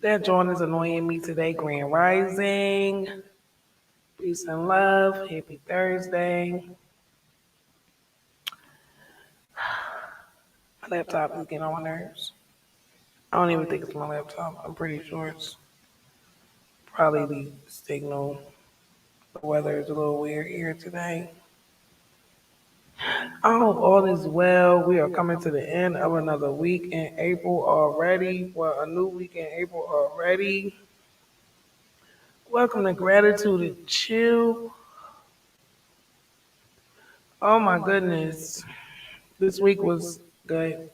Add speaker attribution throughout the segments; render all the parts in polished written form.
Speaker 1: That joint is annoying me today. Grand Rising. Peace and love. Happy Thursday. My laptop is getting on my nerves. I don't even think it's my laptop. I'm pretty sure it's probably the signal. The weather is a little weird here today. I hope all is well. We are coming to the end of another week in April already. Well, a new week in April already. Welcome to Gratitude and Chill. Oh my goodness. This week was good.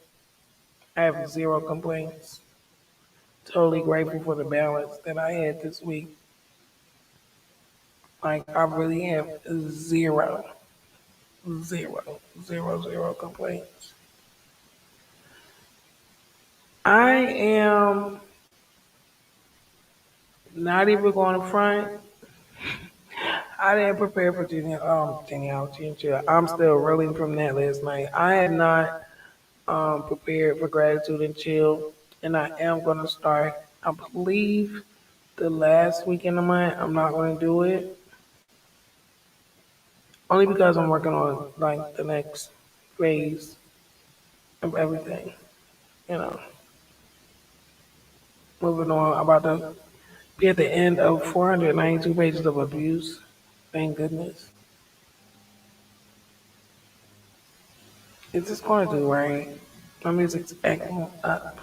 Speaker 1: I have zero complaints. Totally grateful for the balance that I had this week. Like, I really have zero complaints. I am not even going to front. I didn't prepare for genealogy and chill. I'm still reeling from that last night. I had not prepared for gratitude and chill, and I am going to start. I believe the last week in the month. I'm not going to do it only because I'm working on like the next phase of everything. You know, moving on. I'm about to be at the end of 492 pages of abuse. Thank goodness. Is this going to do right? My music's acting up.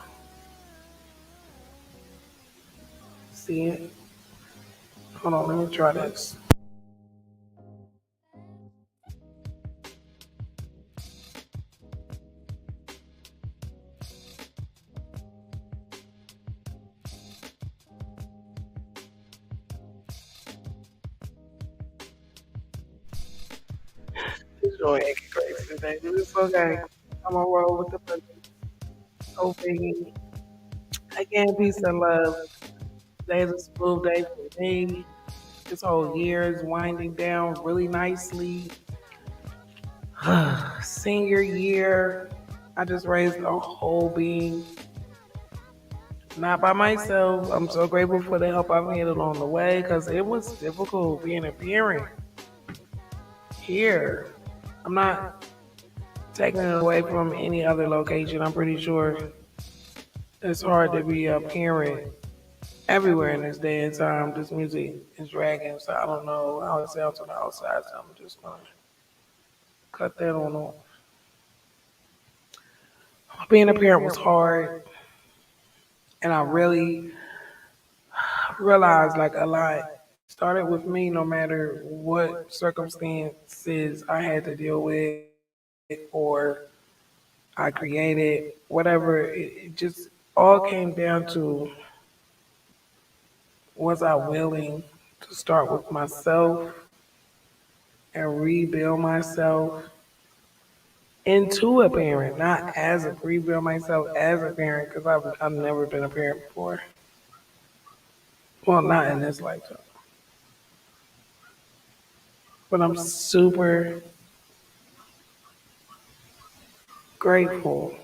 Speaker 1: See it? Hold on, let me try this. This joint acting crazy today. This is okay. I'm gonna roll with the punches. Hoping again, peace and love. Today's a smooth day for me. This whole year is winding down really nicely. Senior year, I just raised a whole being, not by myself. I'm so grateful for the help I've had along the way because it was difficult being a parent here. I'm not taking it away from any other location. I'm pretty sure it's hard to be a parent everywhere in this day and time. This music is dragging, so I don't know how it sounds on the outside, so I'm just gonna cut that on off. Being a parent was hard, and I really realized like a lot started with me no matter what circumstances I had to deal with or I created, whatever. It just all came down to was I willing to start with myself and rebuild myself into a parent, not as a rebuild myself as a parent because I've never been a parent before. Well, not in this lifetime, but I'm super grateful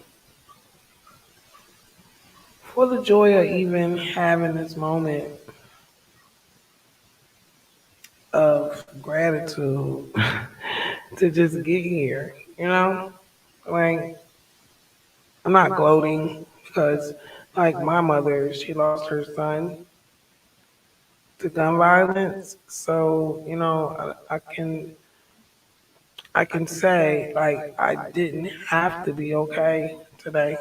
Speaker 1: for the joy of even having this moment of gratitude to just get here. You know, like I'm not gloating because, like my mother, she lost her son to gun violence. So I can say like I didn't have to be okay today.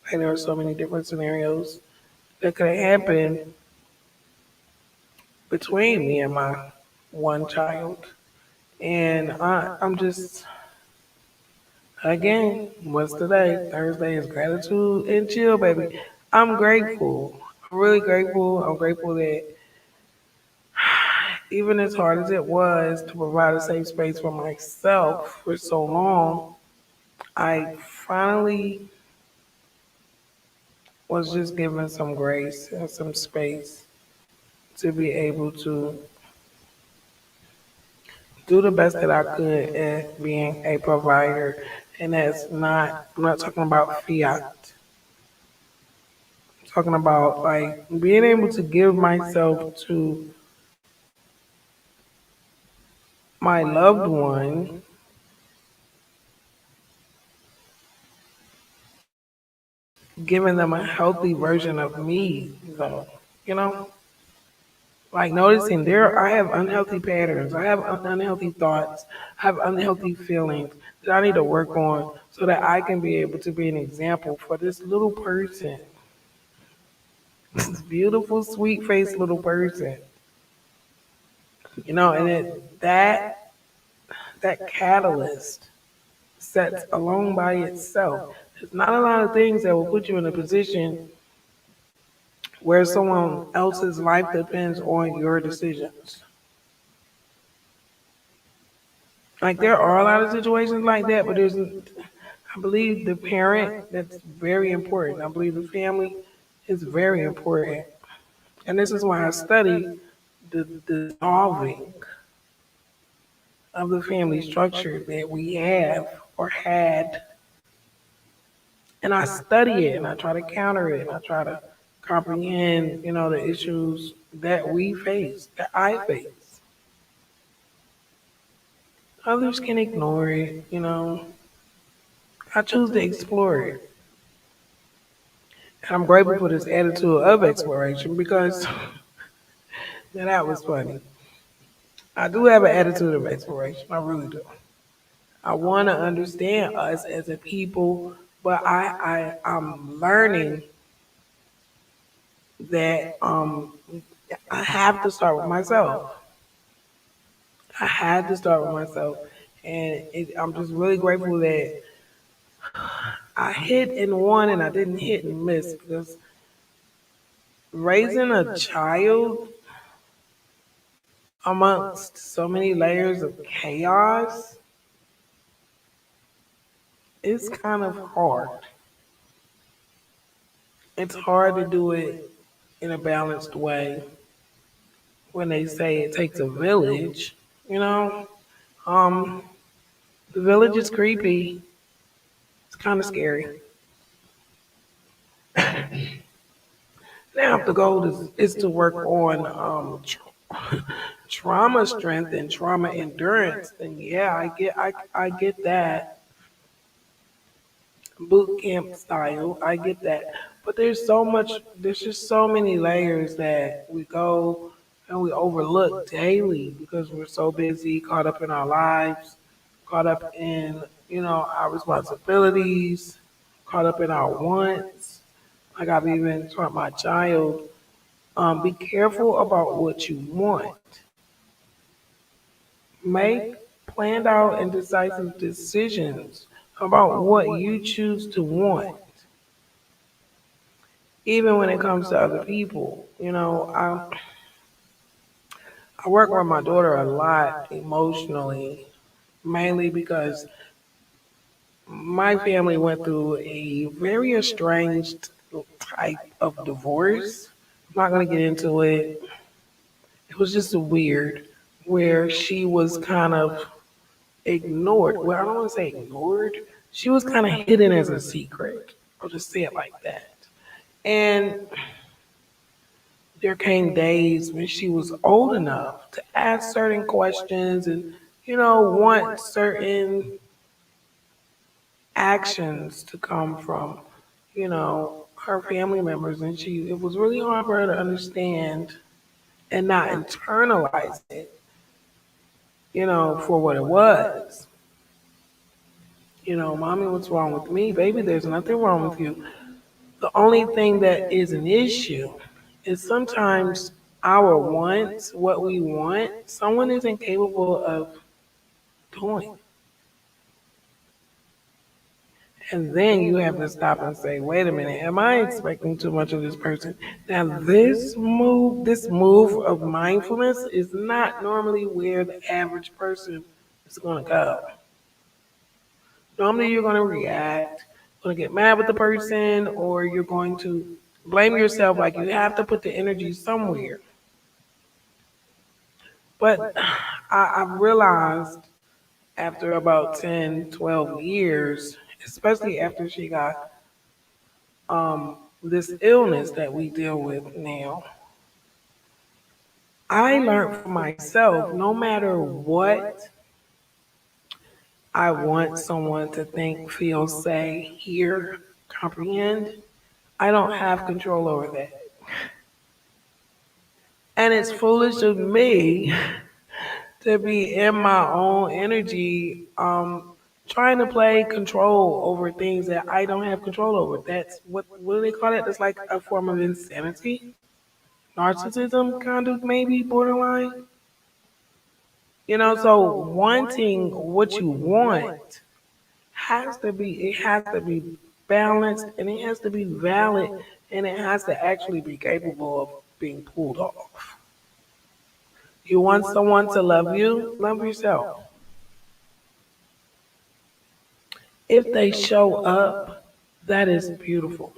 Speaker 1: Like there were so many different scenarios that could have happened between me and my one child. And I'm just, again, what's today? Thursday is gratitude and chill, baby. I'm grateful. I'm really grateful. I'm grateful that even as hard as it was to provide a safe space for myself for so long, I finally was just given some grace and some space to be able to do the best that I could at being a provider. And that's not, I'm not talking about fiat. I'm talking about like being able to give myself to my loved one, giving them a healthy version of me. So, you know, like noticing there, I have unhealthy patterns, I have unhealthy thoughts, I have unhealthy feelings that I need to work on so that I can be able to be an example for this little person, this beautiful, sweet faced little person. And that catalyst sets alone by itself. There's not a lot of things that will put you in a position where someone else's life depends on your decisions. Like there are a lot of situations like that, but I believe the parent, that's very important. I believe the family is very important. And this is why I study the dissolving of the family structure that we have or had. And I study it and I try to counter it and I try to comprehend, the issues that we face, that I face. Others can ignore it. I choose to explore it. And I'm grateful for this attitude of exploration because that was funny. I do have an attitude of exploration. I really do. I want to understand us as a people, but I'm learning that I have to start with myself. I had to start with myself, and I'm just really grateful that I hit and won, and I didn't hit and miss because raising a child amongst so many layers of chaos is kind of hard. It's hard to do it in a balanced way when they say it takes a village. You know, um, the village is creepy. It's kind of scary. Now, if the goal is to work on trauma strength and trauma endurance, then yeah, I get that boot camp style. I get that, but there's so much. There's just so many layers that we go and we overlook daily because we're so busy, caught up in our lives, caught up in our responsibilities, caught up in our wants. Like I've even taught my child, be careful about what you want. Make planned out and decisive decisions about what you choose to want, even when it comes to other people. I work with my daughter a lot emotionally, mainly because my family went through a very estranged type of divorce. I'm not going to get into it. It was just weird where she was kind of ignored. Well, I don't want to say ignored. She was kind of hidden as a secret. I'll just say it like that. And there came days when she was old enough to ask certain questions and, want certain actions to come from, her family members. And it was really hard for her to understand and not internalize it, for what it was. Mommy, what's wrong with me? Baby, there's nothing wrong with you. The only thing that is an issue is sometimes our wants, what we want, someone isn't capable of doing. And then you have to stop and say, wait a minute, am I expecting too much of this person? Now this move of mindfulness is not normally where the average person is gonna go. Normally you're gonna react, gonna get mad with the person, or you're going to blame yourself, like you have to put the energy somewhere. But I've realized after about 10, 12 years, especially after she got this illness that we deal with now, I learned for myself no matter what I want someone to think, feel, say, hear, comprehend, I don't have control over that. And it's foolish of me to be in my own energy, trying to play control over things that I don't have control over. That's what do they call it? That's like a form of insanity, narcissism, kind of maybe borderline. So wanting what you want it has to be balanced and it has to be valid and it has to actually be capable of being pulled off. You want someone to love yourself. If they show up, that is beautiful.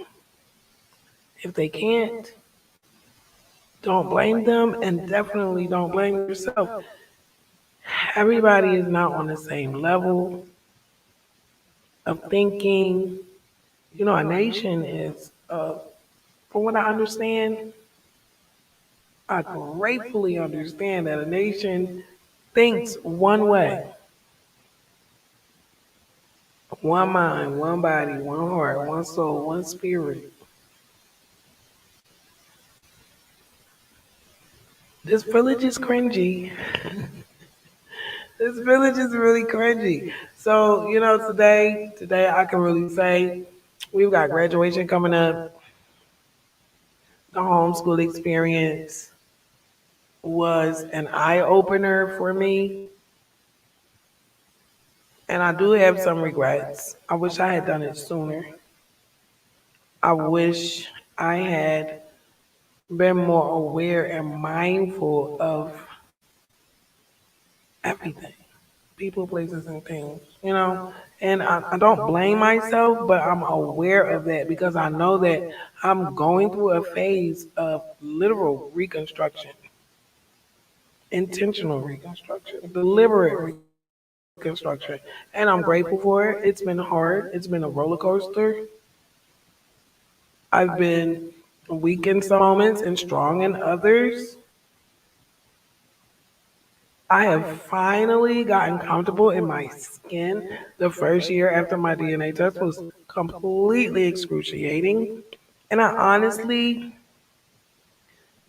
Speaker 1: If they can't, don't blame them and definitely don't blame yourself. Everybody is not on the same level of thinking. A nation is, from what I understand, I gratefully understand that a nation thinks one way, one mind, one body, one heart, one soul, one spirit. This village is cringy. This village is really cringy. So, today I can really say we've got graduation coming up. The homeschool experience was an eye opener for me. And I do have some regrets. I wish I had done it sooner. I wish I had been more aware and mindful of everything, people, places, and things. And I don't blame myself, but I'm aware of that because I know that I'm going through a phase of literal reconstruction, intentional reconstruction, deliberate reconstruction. And I'm grateful for it. It's been hard, it's been a roller coaster. I've been weak in some moments and strong in others. I have finally gotten comfortable in my skin. The first year after my DNA test was completely excruciating. And I honestly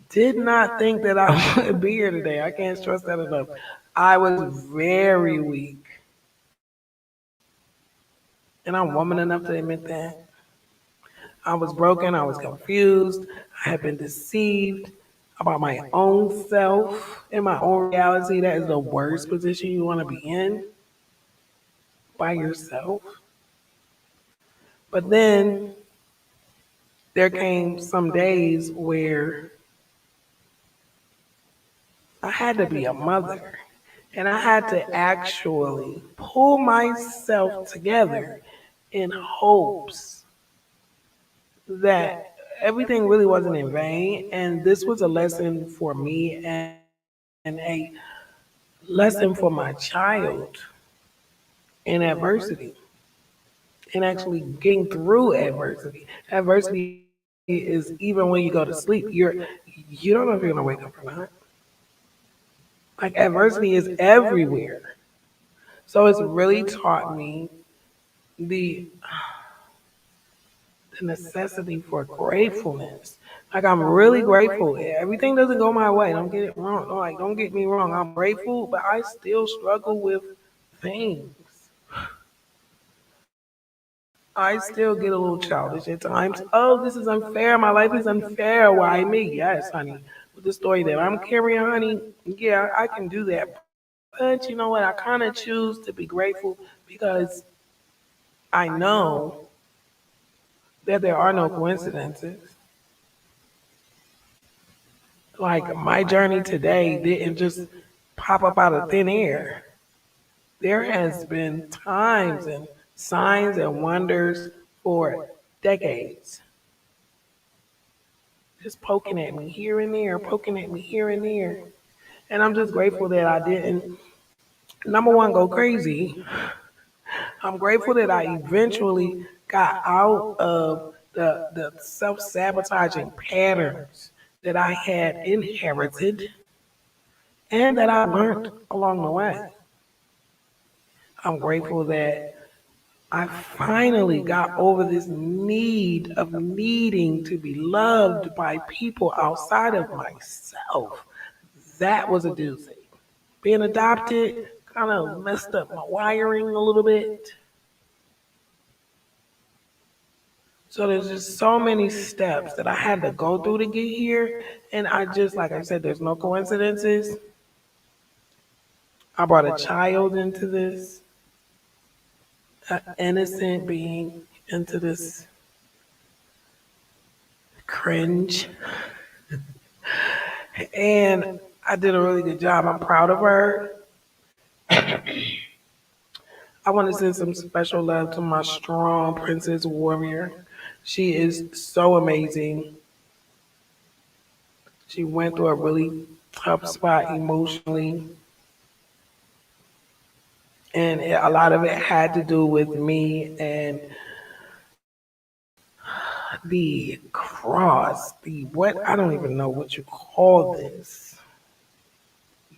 Speaker 1: did not think that I would be here today. I can't stress that enough. I was very weak. And I'm woman enough to admit that. I was broken. I was confused. I had been deceived about my own self and my own reality. That is the worst position you want to be in, by yourself. But then there came some days where I had to be a mother. And I had to actually pull myself together in hopes that everything really wasn't in vain. And this was a lesson for me and a lesson for my child in adversity and actually getting through adversity. Adversity is even when you go to sleep, you don't know if you're gonna wake up or not. Like adversity is everywhere. So it's really taught me the the necessity for gratefulness. Like I'm really grateful. Everything doesn't go my way. Don't get it wrong. Don't get me wrong. I'm grateful, but I still struggle with things. I still get a little childish at times. Oh, this is unfair. My life is unfair. Why me? Yes, honey. With the story that I'm carrying, honey, yeah, I can do that. But you know what? I kind of choose to be grateful because I know that there are no coincidences. Like my journey today didn't just pop up out of thin air. There has been times and signs and wonders for decades, just poking at me here and there, poking at me here and there. And I'm just grateful that I didn't, number one, go crazy. I'm grateful that I eventually got out of the self sabotaging patterns that I had inherited and that I learned along the way. I'm grateful that I finally got over this need of needing to be loved by people outside of myself. That was a doozy. Being adopted kind of messed up my wiring a little bit. So there's just so many steps that I had to go through to get here. And I just, like I said, there's no coincidences. I brought a child into this, an innocent being into this cringe. And I did a really good job. I'm proud of her. I want to send some special love to my strong princess warrior. She is so amazing. She went through a really tough spot emotionally, and a lot of it had to do with me and the cross, the what I don't even know what you call this.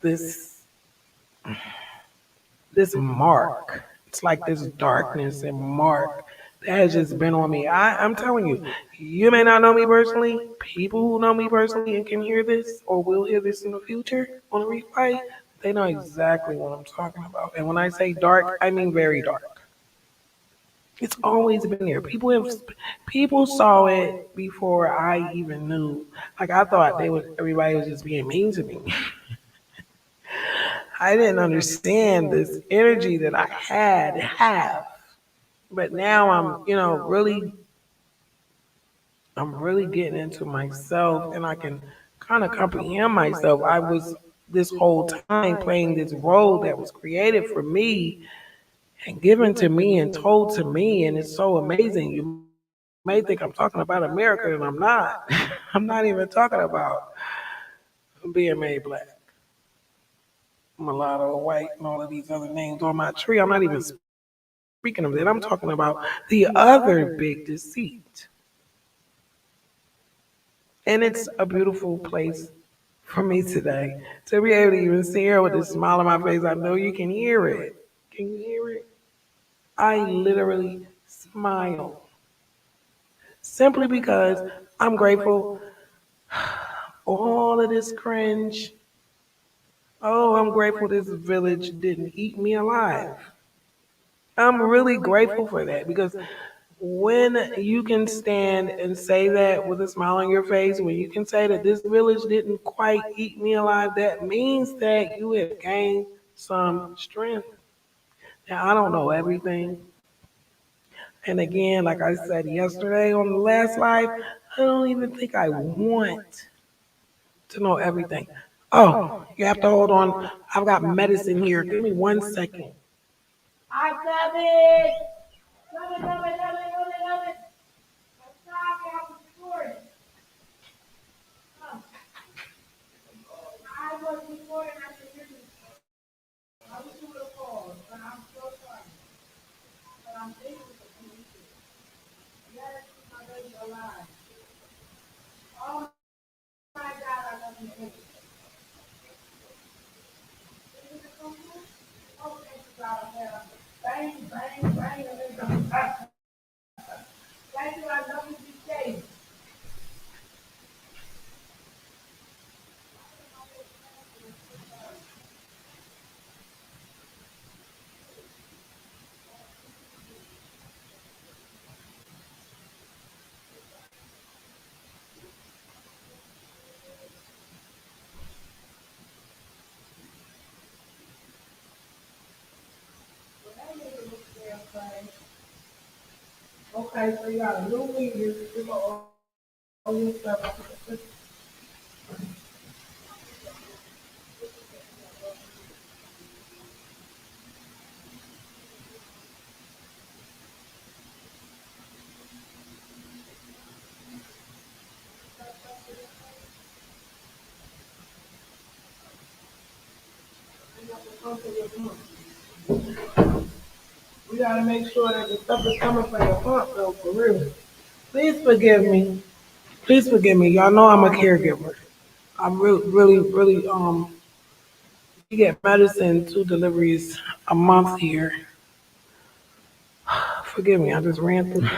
Speaker 1: This this mark. It's like this darkness and mark that has just been on me. I'm telling you, you may not know me personally. People who know me personally and can hear this or will hear this in the future on a replay, they know exactly what I'm talking about. And when I say dark, I mean very dark. It's always been there. People saw it before I even knew. Like I thought everybody was just being mean to me. I didn't understand this energy that I had to have. But now I'm really getting into myself and I can kind of comprehend myself. I was this whole time playing this role that was created for me and given to me and told to me, and it's so amazing. You may think I'm talking about America, and I'm not. I'm not even talking about being made black, mulatto, white, and all of these other names on my tree. I'm not even speaking of that. I'm talking about the other big deceit. And it's a beautiful place for me today to be able to even see her with a smile on my face. I know you can hear it. Can you hear it? I literally smile simply because I'm grateful for all of this cringe. Oh, I'm grateful this village didn't eat me alive. I'm really grateful for that because when you can stand and say that with a smile on your face, when you can say that this village didn't quite eat me alive, that means that you have gained some strength. Now, I don't know everything. And again, like I said yesterday on the last live, I don't even think I want to know everything. Oh, you have to hold on. I've got medicine here. Give me 1 second. I love it. Love it, love it, love it, love it, love it. I was recording after you. I was doing a call, but I'm so sorry. But I'm thankful for you. Yes, my baby alive. Oh my God, I love you. Thank you. Oh, thank you, God. Bang, bang, bang, and then come back. Thank you, I love you, be safe. Okay, so you got a new leader. You know all your stuff. We gotta make sure that the stuff is coming from the pump, though, for real. Please forgive me. Please forgive me. Y'all know I'm a caregiver. I'm really. We get medicine, two deliveries a month here. Forgive me. I just ran through.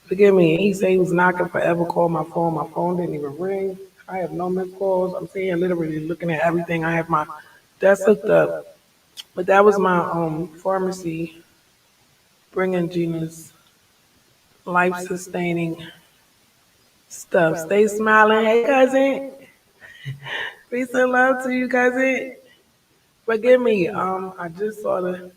Speaker 1: Forgive me. He said he was knocking forever. Called my phone. My phone didn't even ring. I have no missed calls. I'm sitting here literally looking at everything. I have my desk hooked up. But that was my pharmacy bringing Gina's life sustaining stuff. Stay smiling. Hey, cousin. Peace and love to you, cousin. Forgive me. I just saw the.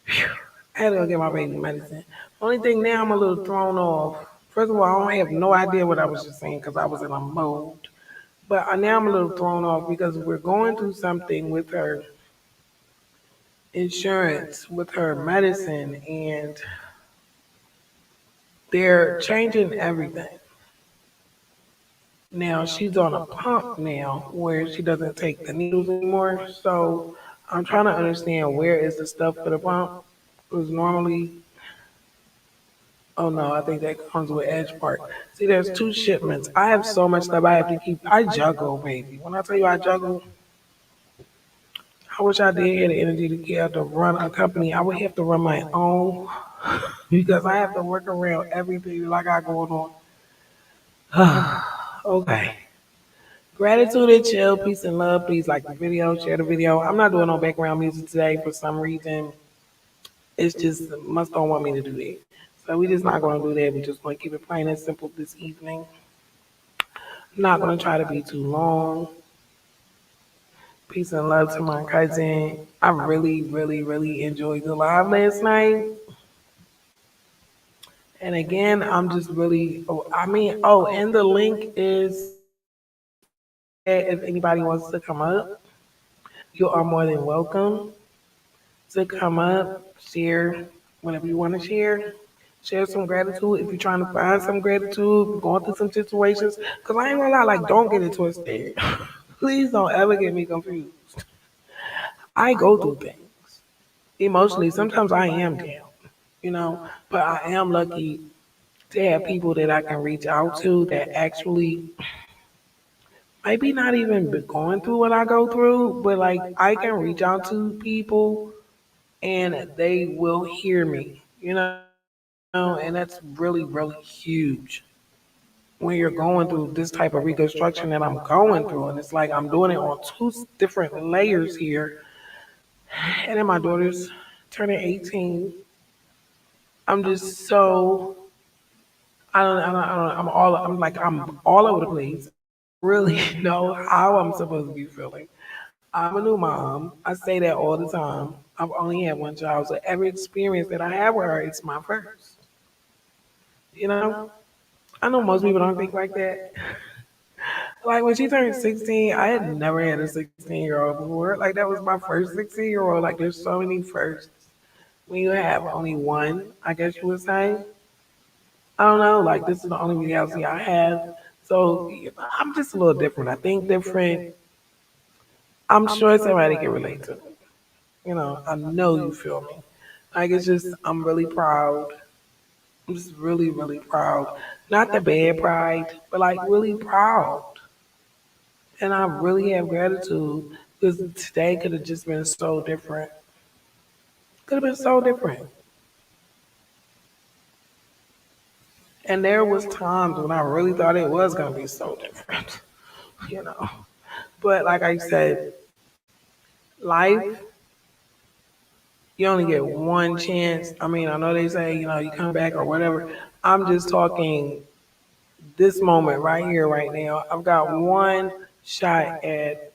Speaker 1: I had to go get my baby medicine. Only thing now I'm a little thrown off. First of all, I don't have no idea what I was just saying because I was in a mode. But now I'm a little thrown off because we're going through something with her insurance, with her medicine, and they're changing everything. Now she's on a pump now where she doesn't take the needles anymore. So I'm trying to understand where is the stuff for the pump. Because normally, oh no, I think that comes with Edge Park. See, there's two shipments. I have so much stuff I have to keep. I juggle, baby. When I tell you I juggle, I wish I did have the energy to care to run a company. I would have to run my own because I have to work around everything that I got going on. Okay. Gratitude and chill, peace and love. Please like the video, share the video. I'm not doing no background music today for some reason. It's just must don't want me to do that. So we just not gonna do that. We just gonna keep it plain and simple this evening. Not gonna try to be too long. Peace and love to my cousin. I really enjoyed the live last night. And again, I'm just really, and the link is if anybody wants to come up, you are more than welcome to come up, share whatever you want to share. Share some gratitude if you're trying to find some gratitude, going through some situations. Because I ain't gonna lie, like, don't get it twisted. Please don't ever get me confused. I go through things emotionally. Sometimes I am down, but I am lucky to have people that I can reach out to that actually maybe not even be going through what I go through, but like I can reach out to people and they will hear me, and that's really huge when you're going through this type of reconstruction that I'm going through. And it's like I'm doing it on two different layers here. And then my daughter's turning 18. I'm just so I'm all over the place. I don't really know how I'm supposed to be feeling. I'm a new mom. I say that all the time. I've only had one child, so every experience that I have with her, it's my first. You know, I know most people don't think like that. Like when she turned 16, I had never had a 16-year-old before. Like that was my first 16-year-old. Like there's so many firsts. When you have only one, I guess you would say. I don't know. Like this is the only reality I have. So I'm just a little different. I think different. I'm sure somebody can relate to it. I know you feel me. Like it's just, I'm really proud. I'm just really proud. Not the bad pride, but like really proud. And I really have gratitude because today could have just been so different. Could have been so different. And there was times when I really thought it was gonna be so different, you know. But like I said, life, you only get one chance. I mean, I know they say, you come back or whatever. I'm just talking this moment right here, right now. I've got one shot at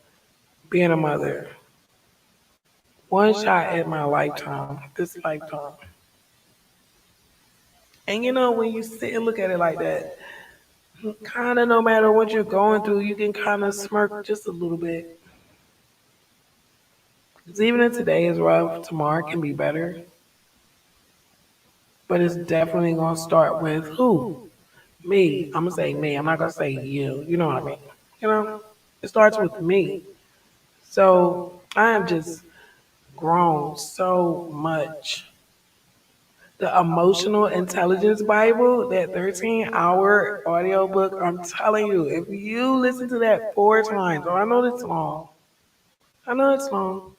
Speaker 1: being a mother. One shot at my lifetime, this lifetime. And when you sit and look at it like that, kind of no matter what you're going through, you can kind of smirk just a little bit. Because even if today is rough, tomorrow can be better. But it's definitely going to start with who? Me. I'm going to say me. I'm not going to say you. You know what I mean? You know? It starts with me. So I have just grown so much The Emotional Intelligence Bible, that 13-hour audiobook, I'm telling you, if you listen to that 4 times, oh, I know it's long. I know it's long.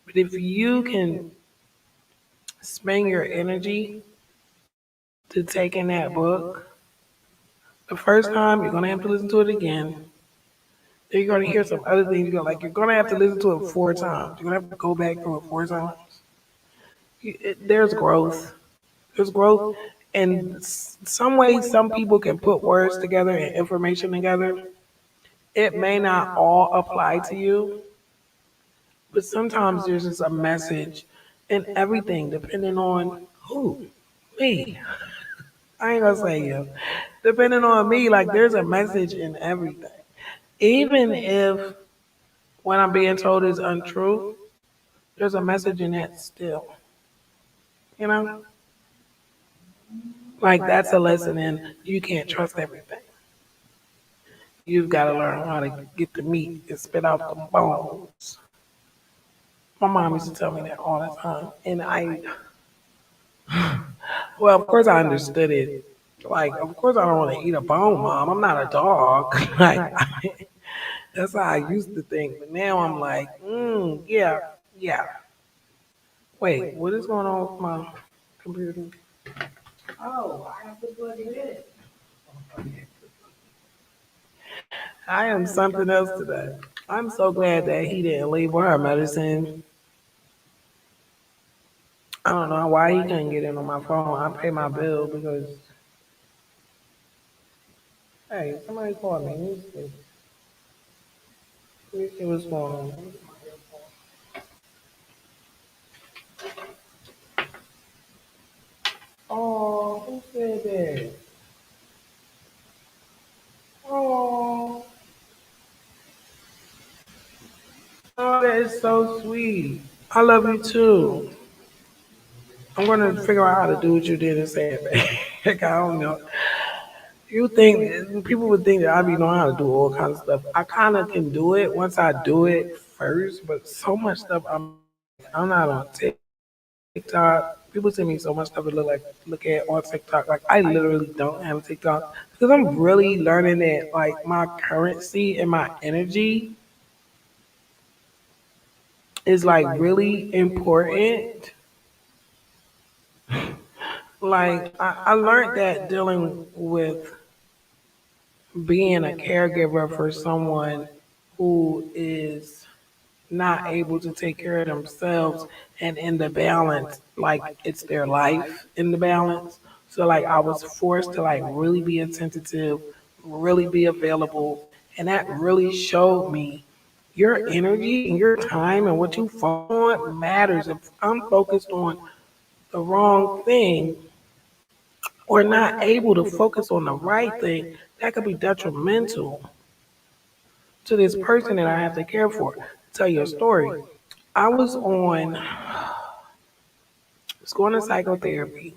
Speaker 1: But if you can spend your energy to taking that book, the first time you're gonna have to listen to it again. Then you're gonna hear some other things. You're gonna have to listen to it 4 times. You're gonna have to go back through it 4 times. There's growth. There's growth, and some ways some people can put words together and information together. It may not all apply to you, but sometimes there's just a message in everything, depending on who. Me. I ain't gonna say you. Depending on me, like there's a message in everything. Even if what I'm being told is untrue, there's a message in that still. You know? Like that's a lesson in you can't trust everything. You've got to learn how to get the meat and spit out the bones. My mom used to tell me that all the time. And well, of course I understood it. Like, of course I don't want to eat a bone, mom. I'm not a dog. Like, that's how I used to think. But now I'm like, yeah, yeah. Wait, what is going on with my computer? Oh, I have to plug it in. I am something else today. I'm so glad that he didn't leave with her medicine. I don't know why he couldn't get in on my phone. I pay my bill because, hey, somebody called me. Let me see what's going on. Oh, who said that? Oh, oh, that is so sweet. I love you too. I'm gonna figure out how to do what you did and say it back. I don't know. You think people would think that I be knowing how to do all kinds of stuff. I kind of can do it once I do it first, but so much stuff I'm not on TikTok. People send me so much stuff to look at on TikTok. Like I literally don't have a TikTok because I'm really learning that like my currency and my energy is like really important. Like I learned that dealing with being a caregiver for someone who is not able to take care of themselves and in the balance, like it's their life in the balance. So like I was forced to like really be attentive, really be available, and that really showed me your energy and your time and what you focus on matters. If I'm focused on the wrong thing or not able to focus on the right thing, that could be detrimental to this person that I have to care for. Tell you a story. I was going to psychotherapy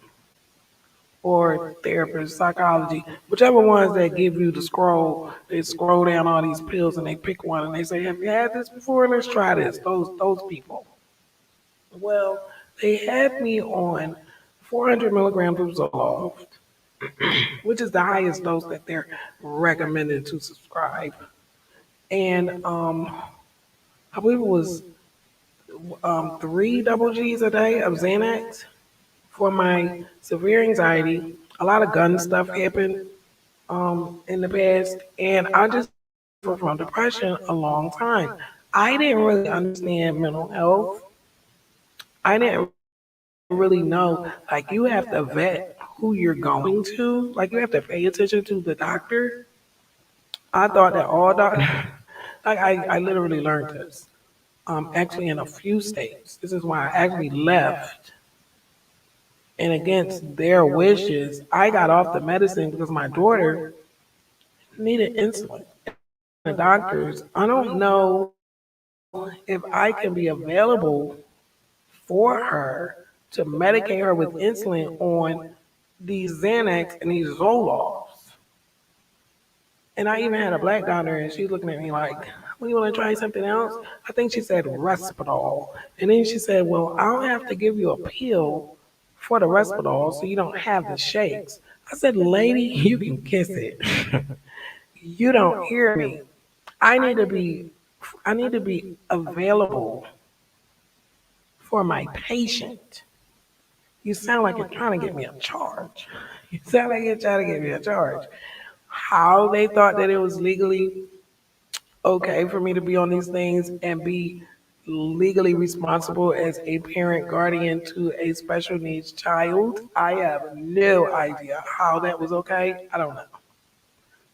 Speaker 1: or therapist, psychology, whichever ones that give you the scroll, they scroll down all these pills and they pick one and they say, have you had this before? Let's try this. Those people. Well, they had me on 400 milligrams of Zoloft, which is the highest dose that they're recommended to subscribe. And I believe it was 3 double G's a day of Xanax for my severe anxiety. A lot of gun stuff happened in the past, and I just suffered from depression a long time. I didn't really understand mental health. I didn't really know, like, you have to vet who you're going to. Like, you have to pay attention to the doctor. I thought that all doctors, like, I literally learned this. Actually, in a few states. This is why I actually left. And against their wishes, I got off the medicine because my daughter needed insulin. The doctors, I don't know if I can be available for her to medicate her with insulin on these Xanax and these Zolofts. And I even had a black doctor, and she's looking at me like, "Well, you want to try something else?" I think she said Respitol. And then she said, "Well, I'll have to give you a pill for the Respidol so you don't have the shakes. I said, lady, you can kiss it. You don't hear me. I need to be I need to be available for my patient. You sound like you're trying to get me a charge. You sound like you're trying to get me a charge. How they thought that it was legally okay for me to be on these things and be legally responsible as a parent guardian to a special needs child, I have no idea how that was okay. I don't know.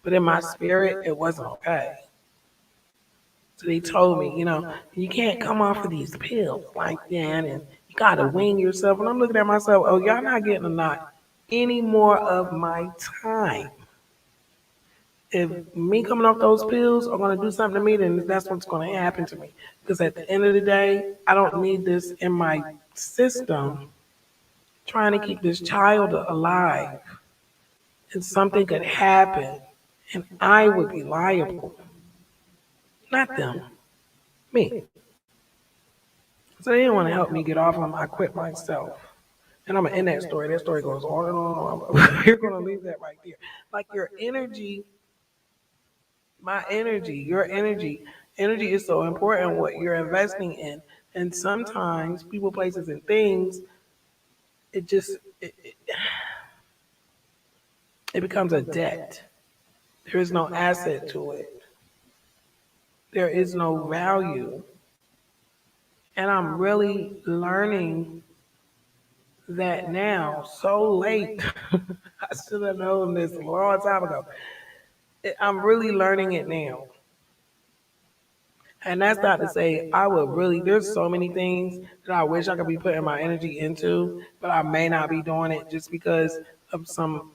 Speaker 1: But in my spirit, it wasn't okay. So they told me, you can't come off of these pills like that, and you gotta wean yourself. And I'm looking at myself, oh, y'all not getting a not any more of my time. If me coming off those pills are gonna do something to me, then that's what's gonna happen to me. Because at the end of the day, I don't need this in my system trying to keep this child alive. And something could happen, and I would be liable, not them, me. So they didn't want to help me get off them. I quit myself. And I'm going to end that story. That story goes on and on and on. You're going to leave that right there. Like your energy, my energy, your energy is so important what you're investing in. And sometimes people, places, and things, it just, it becomes a debt. There is no asset to it. There is no value. And I'm really learning that now, so late. I should have known this a long time ago. I'm really learning it now. And that's not to say I would really, there's so many things that I wish I could be putting my energy into, but I may not be doing it just because of some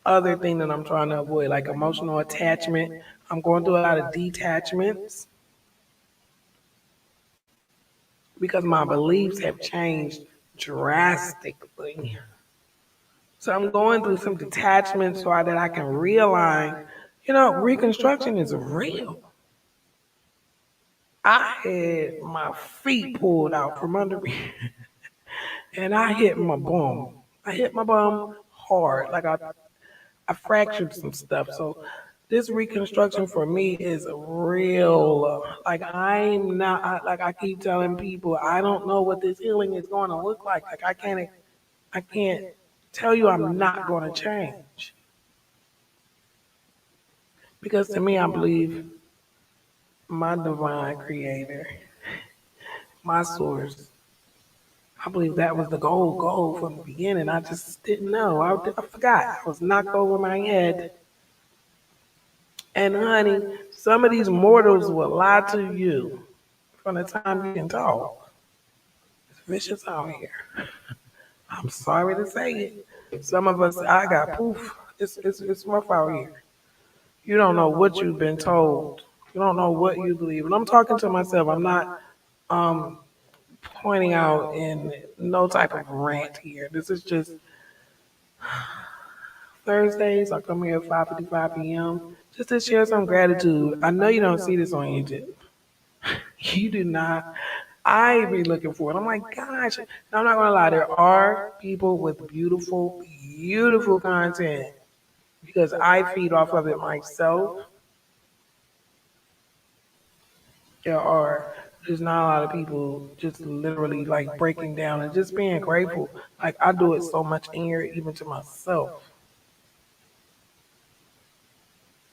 Speaker 1: other thing that I'm trying to avoid, like emotional attachment. I'm going through a lot of detachments because my beliefs have changed drastically. So I'm going through some detachment so that I can realign. Reconstruction is real. I had my feet pulled out from under me and I hit my bum. I hit my bum hard. Like I fractured some stuff. So this reconstruction for me is real. Like I'm not, like I keep telling people, I don't know what this healing is going to look like. Like I can't tell you I'm not going to change. Because to me, I believe my divine creator, my source, I believe that was the goal from the beginning. I just didn't know. I forgot. I was knocked over my head. And honey, some of these mortals will lie to you from the time you can talk. It's vicious out here. I'm sorry to say it. Some of us, I got poof. It's rough out here. You don't know what you've been told. You don't know what you believe. And I'm talking to myself. I'm not um, pointing out in no type of rant here. This is just Thursdays. I come here at 5:55 p.m. just to share some gratitude. I know you don't see this on YouTube. You do not. I be looking for it. I'm like, gosh. I'm not gonna lie. There are people with beautiful, beautiful content because I feed off of it myself. There are. There's not a lot of people just literally like breaking down and just being grateful. Like I do it so much in here, even to myself.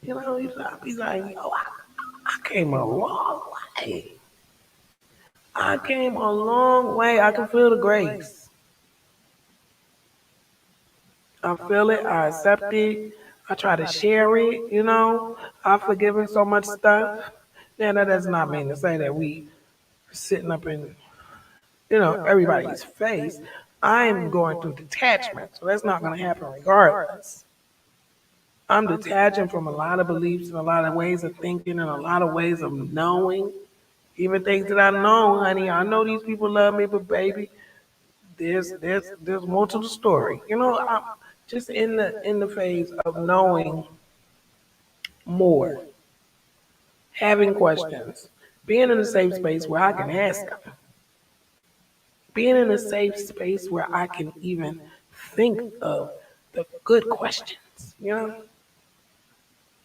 Speaker 1: He's like, yo, I came a long way. I came a long way. I can feel the grace. I feel it. I accept it. I try to share it. I've forgiven so much stuff. Now, that does not mean to say that we sitting up in, everybody's face. I'm going through detachment, so that's not going to happen regardless. I'm detaching from a lot of beliefs and a lot of ways of thinking and a lot of ways of knowing. Even things that I know, honey. I know these people love me, but baby, there's more to the story. I'm just in the phase of knowing more, having questions, being in a safe space where I can ask them. being in a safe space where I can even think of the good questions.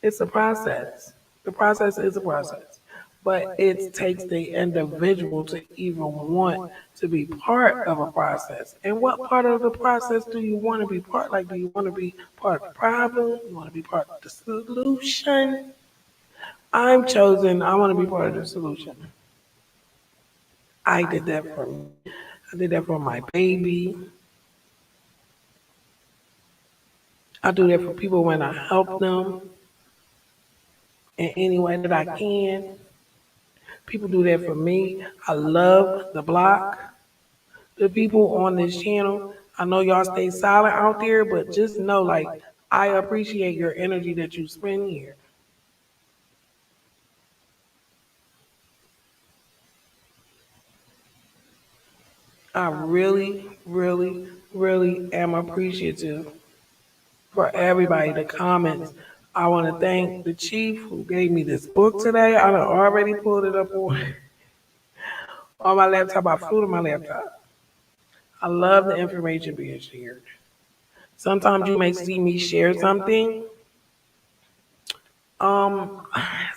Speaker 1: It's a process. The process is a process. But it takes the individual to even want to be part of a process. And what part of the process do you want to be part? Like, do you want to be part of the problem? You want to be part of the solution? I want to be part of the solution. I did that for me. I did that for my baby. I do that for people when I help them in any way that I can. People do that for me. I love the block. The people on this channel, I know y'all stay silent out there, but just know, like, I appreciate your energy that you spend here. I really, really, really am appreciative for everybody, the comments. I want to thank the chief who gave me this book today. I done already pulled it up on my laptop. I flew to my laptop. I love the information being shared. Sometimes you may see me share something. Um,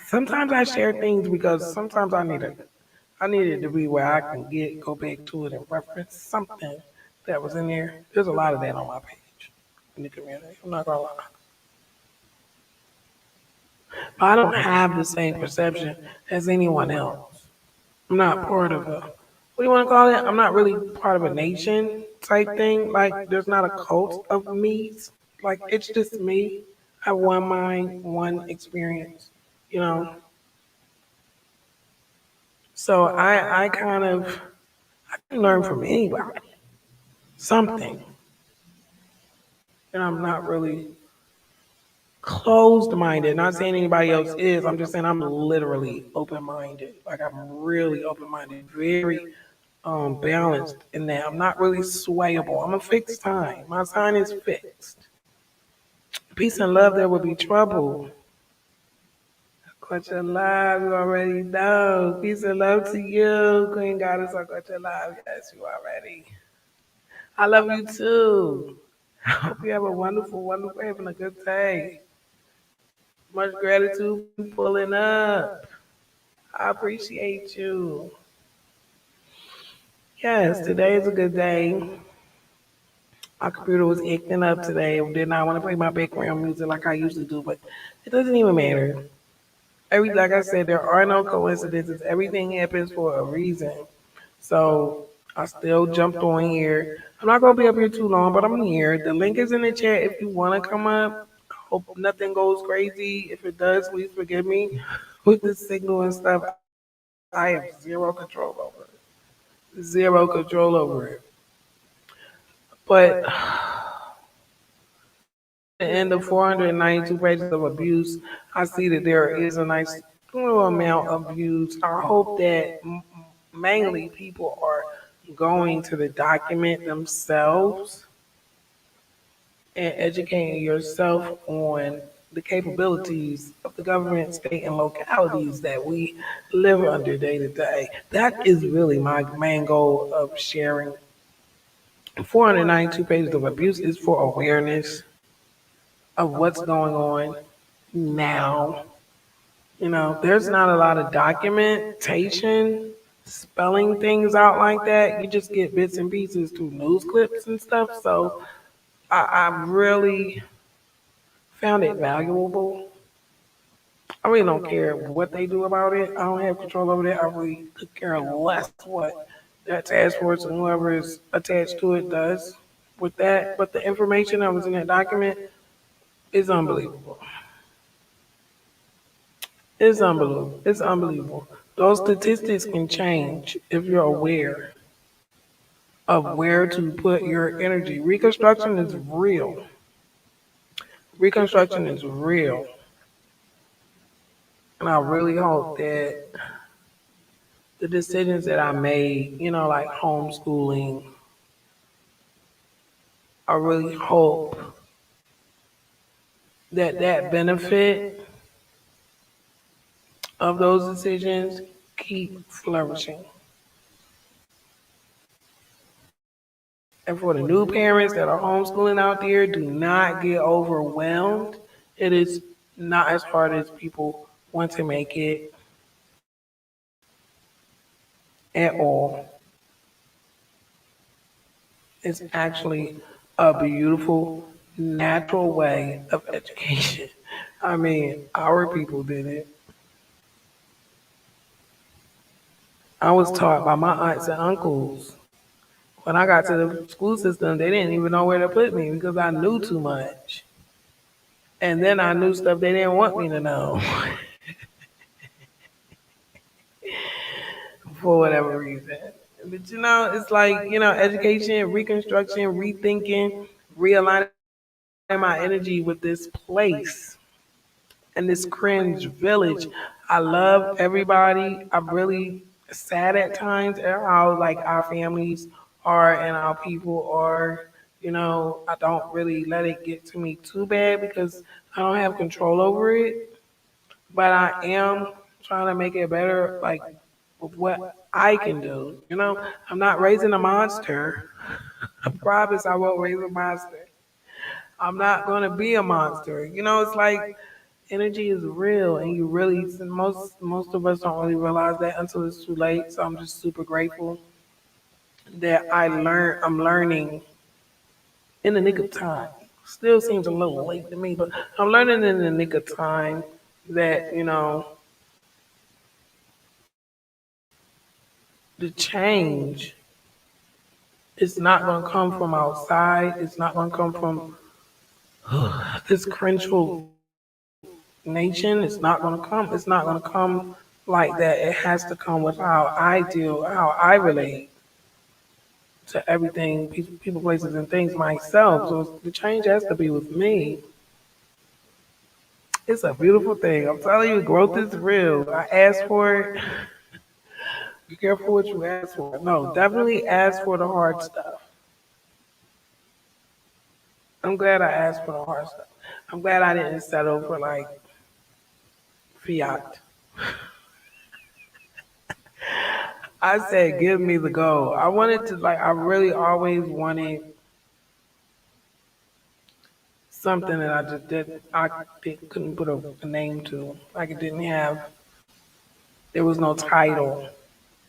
Speaker 1: Sometimes I share things because sometimes I need it to be where I can go back to it and reference something that was in there. There's a lot of that on my page in the community. I'm not gonna lie. But I don't have the same perception as anyone else. I'm not part of a, what do you want to call it? I'm not really part of a nation type thing. Like, there's not a cult of me's. Like, it's just me. I have one mind, one experience, you know? So I kind of, I can learn from anybody something. And I'm not really closed minded. Not saying anybody else is. I'm just saying I'm literally open minded. Like, I'm really open minded, very balanced in that. I'm not really swayable. I'm a fixed sign. My sign is fixed. Peace and love, there will be trouble. Quit your live, you already know. Peace and love to you, Queen Goddess. I quit your live. Yes, you already. I love you too. I hope you have a wonderful, wonderful, having a good day. Much gratitude for pulling up. I appreciate you. Yes, today is a good day. My computer was acting up today. I did not want to play my background music like I usually do, but it doesn't even matter. Like I said, there are no coincidences. Everything happens for a reason. So I still jumped on here. I'm not gonna be up here too long, but I'm here. The link is in the chat if you want to come up. Hope nothing goes crazy. If it does, please forgive me with the signal and stuff. I have zero control over it. Zero control over it. But the end of 492 pages of abuse, I see that there is a nice little amount of views. I hope that mainly people are going to the document themselves and educating yourself on the capabilities of the government, state, and localities that we live under day to day. That is really my main goal of sharing. 492 pages of abuse is for awareness of what's going on now. There's not a lot of documentation spelling things out like that. You just get bits and pieces through news clips and stuff. So I really found it valuable. I really don't care what they do about it. I don't have control over that. I really could care less what that task force and whoever is attached to it does with that. But the information that was in that document is unbelievable. It's unbelievable. It's unbelievable. Those statistics can change if you're aware of where to put your energy. Reconstruction is real. Reconstruction is real. And I really hope that the decisions that I made, like homeschooling, I really hope that that benefit of those decisions keep flourishing. And for the new parents that are homeschooling out there, do not get overwhelmed. It is not as hard as people want to make it at all. It's actually a beautiful, natural way of education. I mean, our people did it. I was taught by my aunts and uncles. When I got to the school system, they didn't even know where to put me because I knew too much. And then I knew stuff they didn't want me to know for whatever reason. But it's like, education, reconstruction, rethinking, realigning my energy with this place and this cringe village. I love everybody. I'm really sad at times at how like our families are and our people are. I don't really let it get to me too bad because I don't have control over it. But I am trying to make it better, like with what I can do. I'm not raising a monster. I promise I won't raise a monster. I'm not gonna be a monster. It's like energy is real, and you really most of us don't really realize that until it's too late. So I'm just super grateful that I'm learning in the nick of time. Still seems a little late to me, but I'm learning in the nick of time that the change is not going to come from outside. It's not going to come from this cringeful nation. It's not going to come. It's not going to come like that. It has to come with how I deal, how I relate to everything, people, places, and things myself. So the change has to be with me. It's a beautiful thing. I'm telling you, growth is real. I asked for it. Be careful what you ask for. No, definitely ask for the hard stuff. I'm glad I asked for the hard stuff. I'm glad I didn't settle for like fiat. I said, give me the gold. I wanted to like. I really always wanted something that I just did. Couldn't put a name to. Like it didn't have. There was no title.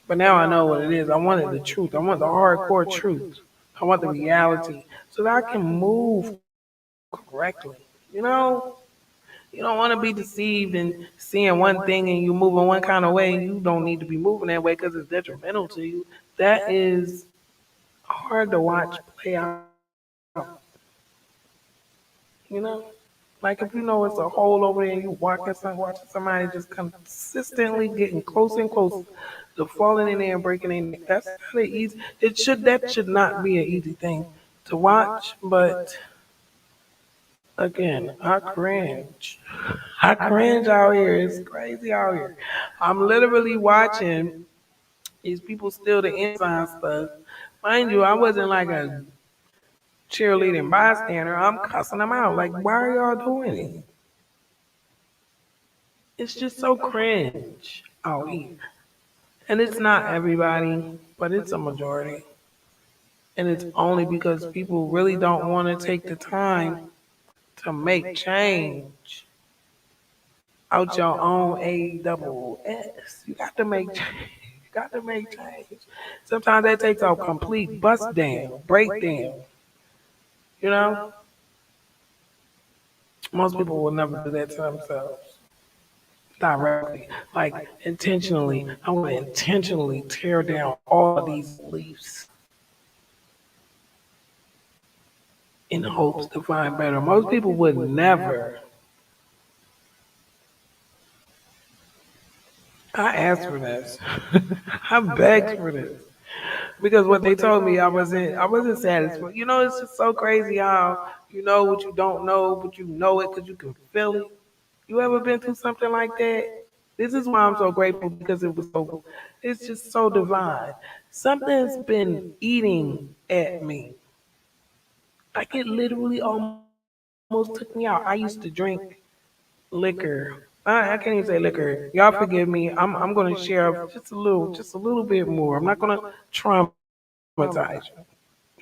Speaker 1: But now I know what it is. I wanted the truth. I want the hardcore truth. I want the reality so that I can move correctly. You know, you don't want to be deceived and seeing one thing and you moving one kind of way. You don't need to be moving that way because it's detrimental to you. That is hard to watch play out. You know, like if you know it's a hole over there and you watching somebody just consistently getting closer and closer to falling in there and breaking in. That's not an easy. That should not be an easy thing to watch. But again, I cringe. I cringe out here. It's crazy out here. I'm literally watching these people steal the inside stuff. Mind you, I wasn't like a cheerleading bystander. I'm cussing them out. Like, why are y'all doing it? It's just so cringe out here. And it's not everybody, but it's a majority. And it's only because people really don't want to take the time to make change out your own A double S. You got to make change. You got to make change. Sometimes that takes a complete bust down, breakdown. You know, most people will never do that to themselves directly. Like intentionally, I'm going to intentionally tear down all of these beliefs in hopes to find better. Most people would never. I asked for this. I begged for this because what they told me I wasn't satisfied. It's just so crazy how you know what you don't know, but you know it because you can feel it. You ever been through something like that? This is why I'm so grateful because it's just so divine. Something's been eating at me. Like it literally almost took me out. I used to drink liquor. I can't even say liquor. Y'all forgive me. I'm gonna share just a little bit more. I'm not gonna traumatize you. I'm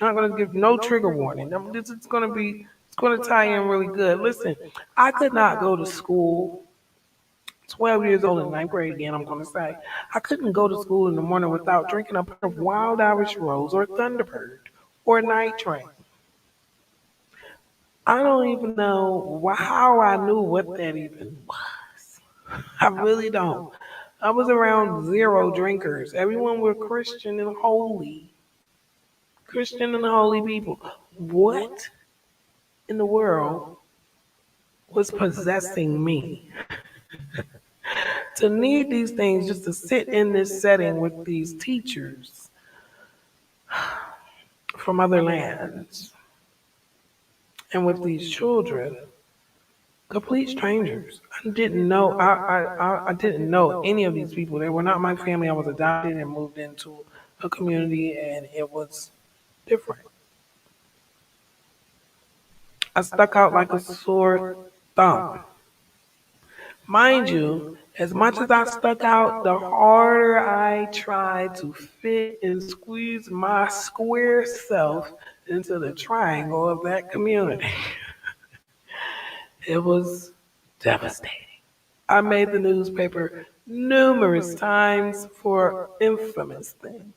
Speaker 1: not gonna I'm not gonna give no trigger warning. This is gonna be it's gonna tie in really good. Listen, I could not go to school 12 years old in ninth grade again, I'm going to say. I couldn't go to school in the morning without drinking a pint of Wild Irish Rose or Thunderbird or Night Train. I don't even know how I knew what that even was. I really don't. I was around zero drinkers. Everyone were Christian and holy. Christian and holy people. What in the world was possessing me to need these things just to sit in this setting with these teachers from other lands and with these children, complete strangers. I didn't know any of these people. They were not my family. I was adopted and moved into a community, and it was different. I stuck out like a sore thumb. Mind you, as much as I stuck out, the harder I tried to fit and squeeze my square self into the triangle of that community. It was devastating. I made the newspaper numerous times for infamous things.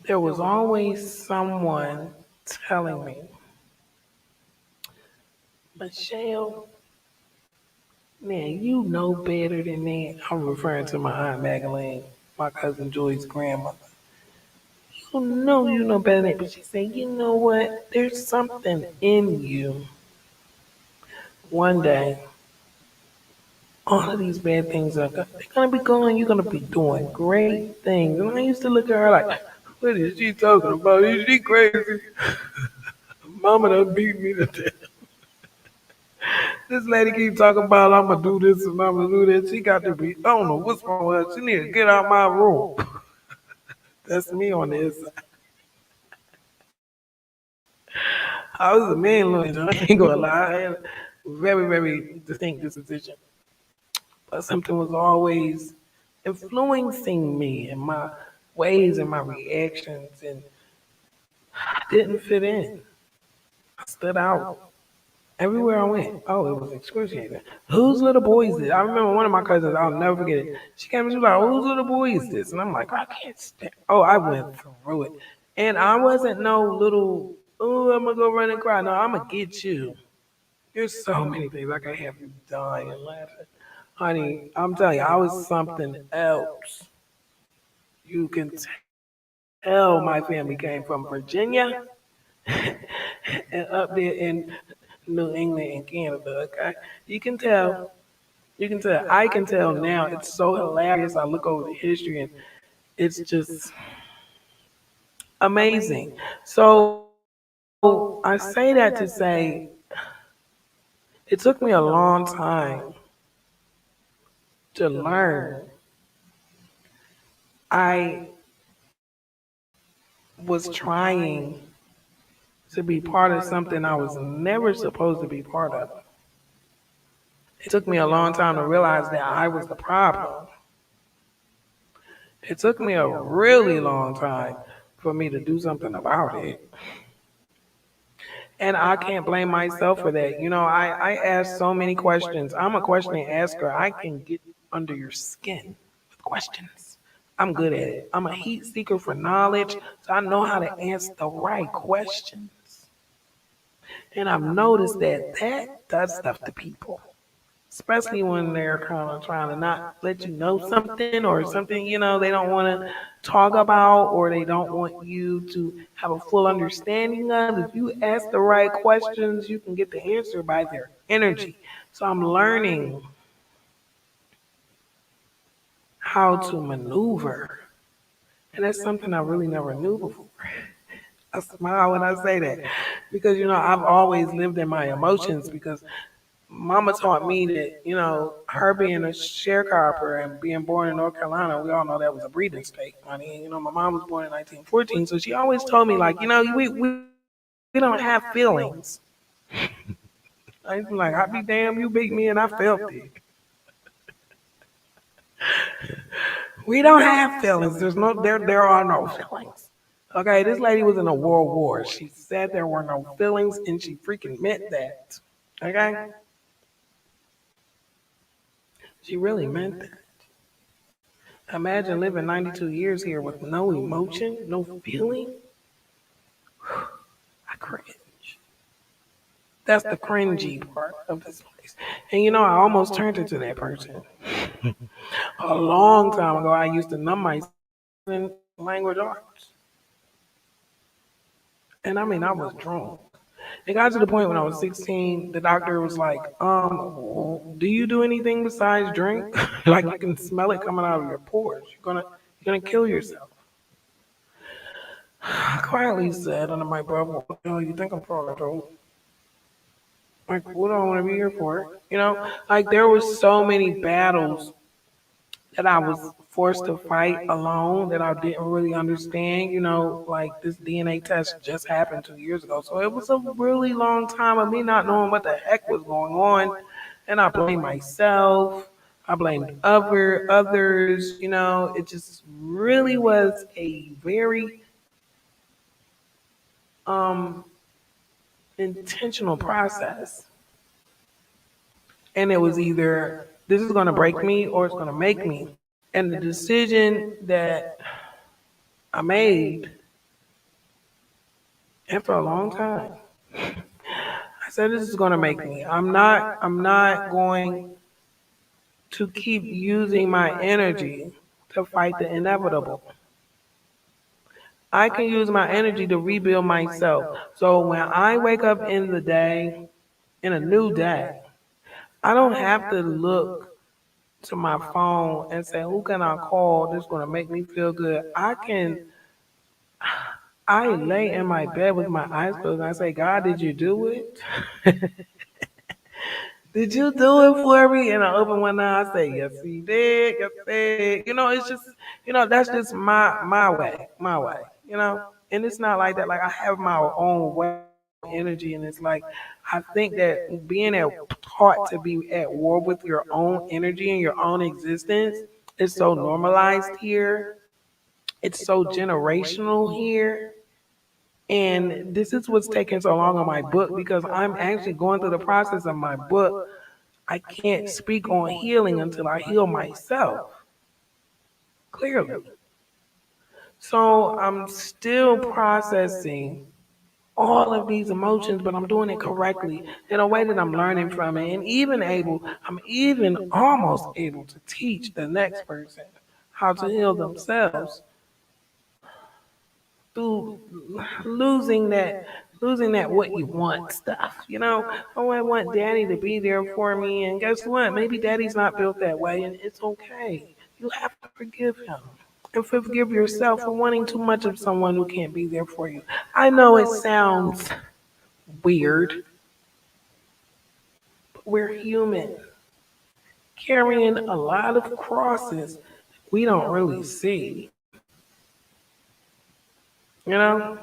Speaker 1: There was always someone telling me, Michelle, man, you know better than that. I'm referring to my Aunt Magdalene, my cousin Joy's grandmother. You know better than that. But she said, you know what? There's something in you. One day, all of these bad things they're gonna be going. You're gonna be doing great things. And I used to look at her like, what is she talking about? Is she crazy? Mama done beat me to death. This lady keep talking about I'm gonna do this and I'm gonna do that. She got to be. I don't know what's wrong with her. She need to get out my room. That's me on this. I was a man, Lord. I ain't gonna lie. I had a very, very distinct disposition. But something was always influencing me and my ways and my reactions, and I didn't fit in. I stood out everywhere I went. Oh, it was excruciating. Whose little boy is this? I remember one of my cousins, I'll never forget it. She came and she was like, whose little boy is this? And I'm like, I can't stand. Oh, I went through it. And I wasn't no little, oh, I'm going to go run and cry. No, I'm going to get you. There's so many things I could have you dying and laughing. Honey, I'm telling you, I was something else. You can tell my family came from Virginia and up there in New England and Canada, okay? You can tell. You can tell. I can tell now. It's so hilarious. I look over the history and it's just amazing. So I say that to say it took me a long time to learn. I was trying to be part of something I was never supposed to be part of. It took me a long time to realize that I was the problem. It took me a really long time for me to do something about it. And I can't blame myself for that. You know, I ask so many questions. I'm a questioning asker. I can get under your skin with questions. I'm good at it. I'm a heat seeker for knowledge, so I know how to answer the right questions. And I've noticed that that does stuff to people, especially when they're kind of trying to not let you know something or something, they don't want to talk about or they don't want you to have a full understanding of. If you ask the right questions, you can get the answer by their energy. So I'm learning how to maneuver. And that's something I really never knew before. I smile when I say that because, I've always lived in my emotions because Mama taught me that, her being a sharecropper and being born in North Carolina, we all know that was a breeding state. I mean, my mom was born in 1914, so she always told me, like, we don't have feelings. I used to be like, I be damn, you beat me and I felt it. We don't have feelings. There are no feelings. Okay, this lady was in a world war. She said there were no feelings and she freaking meant that. Okay? She really meant that. Imagine living 92 years here with no emotion, no feeling. I cringe. That's the cringy part of this place. And you know, I almost turned into that person. A long time ago, I used to numb myself in language arts. And I mean, I was drunk. It got to the point when I was 16, the doctor was like, do you do anything besides drink? Like you can smell it coming out of your pores. You're gonna kill yourself. I quietly said under my breath, what the hell you think I'm for, though? Like, what do I want to be here for? You know, like there was so many battles that I was forced to fight alone that I didn't really understand. You know, like this DNA test just happened 2 years ago. So it was a really long time of me not knowing what the heck was going on. And I blamed myself. I blamed others, you know, it just really was a very um intentional process. And it was either this is gonna break me or it's gonna make me. And the decision that I made after a long time. I said this is going to make me. I'm not going to keep using my energy to fight the inevitable. I can use my energy to rebuild myself. So when I wake up in the day, in a new day, I don't have to look to my phone and say, who can I call that's going to make me feel good? I lay in my bed with my eyes closed and I say, God, did you do it? Did you do it for me? And I open one eye, I say, yes, he did. Yes, he did. You know, it's just, you know, that's just my way, my way. You know, and it's not like that. Like I have my own way, energy, and it's like I think that taught to be at war with your own energy and your own existence is so normalized here. It's so generational here. And this is what's taking so long on my book because I'm actually going through the process of my book. I can't speak on healing until I heal myself, clearly. So I'm still processing all of these emotions, but I'm doing it correctly in a way that I'm learning from it. And I'm even almost able to teach the next person how to heal themselves through losing that what you want stuff. You know, oh, I want daddy to be there for me, and guess what? Maybe daddy's not built that way, and it's okay. You have to forgive him and forgive yourself for wanting too much of someone who can't be there for you. I know it sounds weird, but we're human, carrying a lot of crosses we don't really see. You know,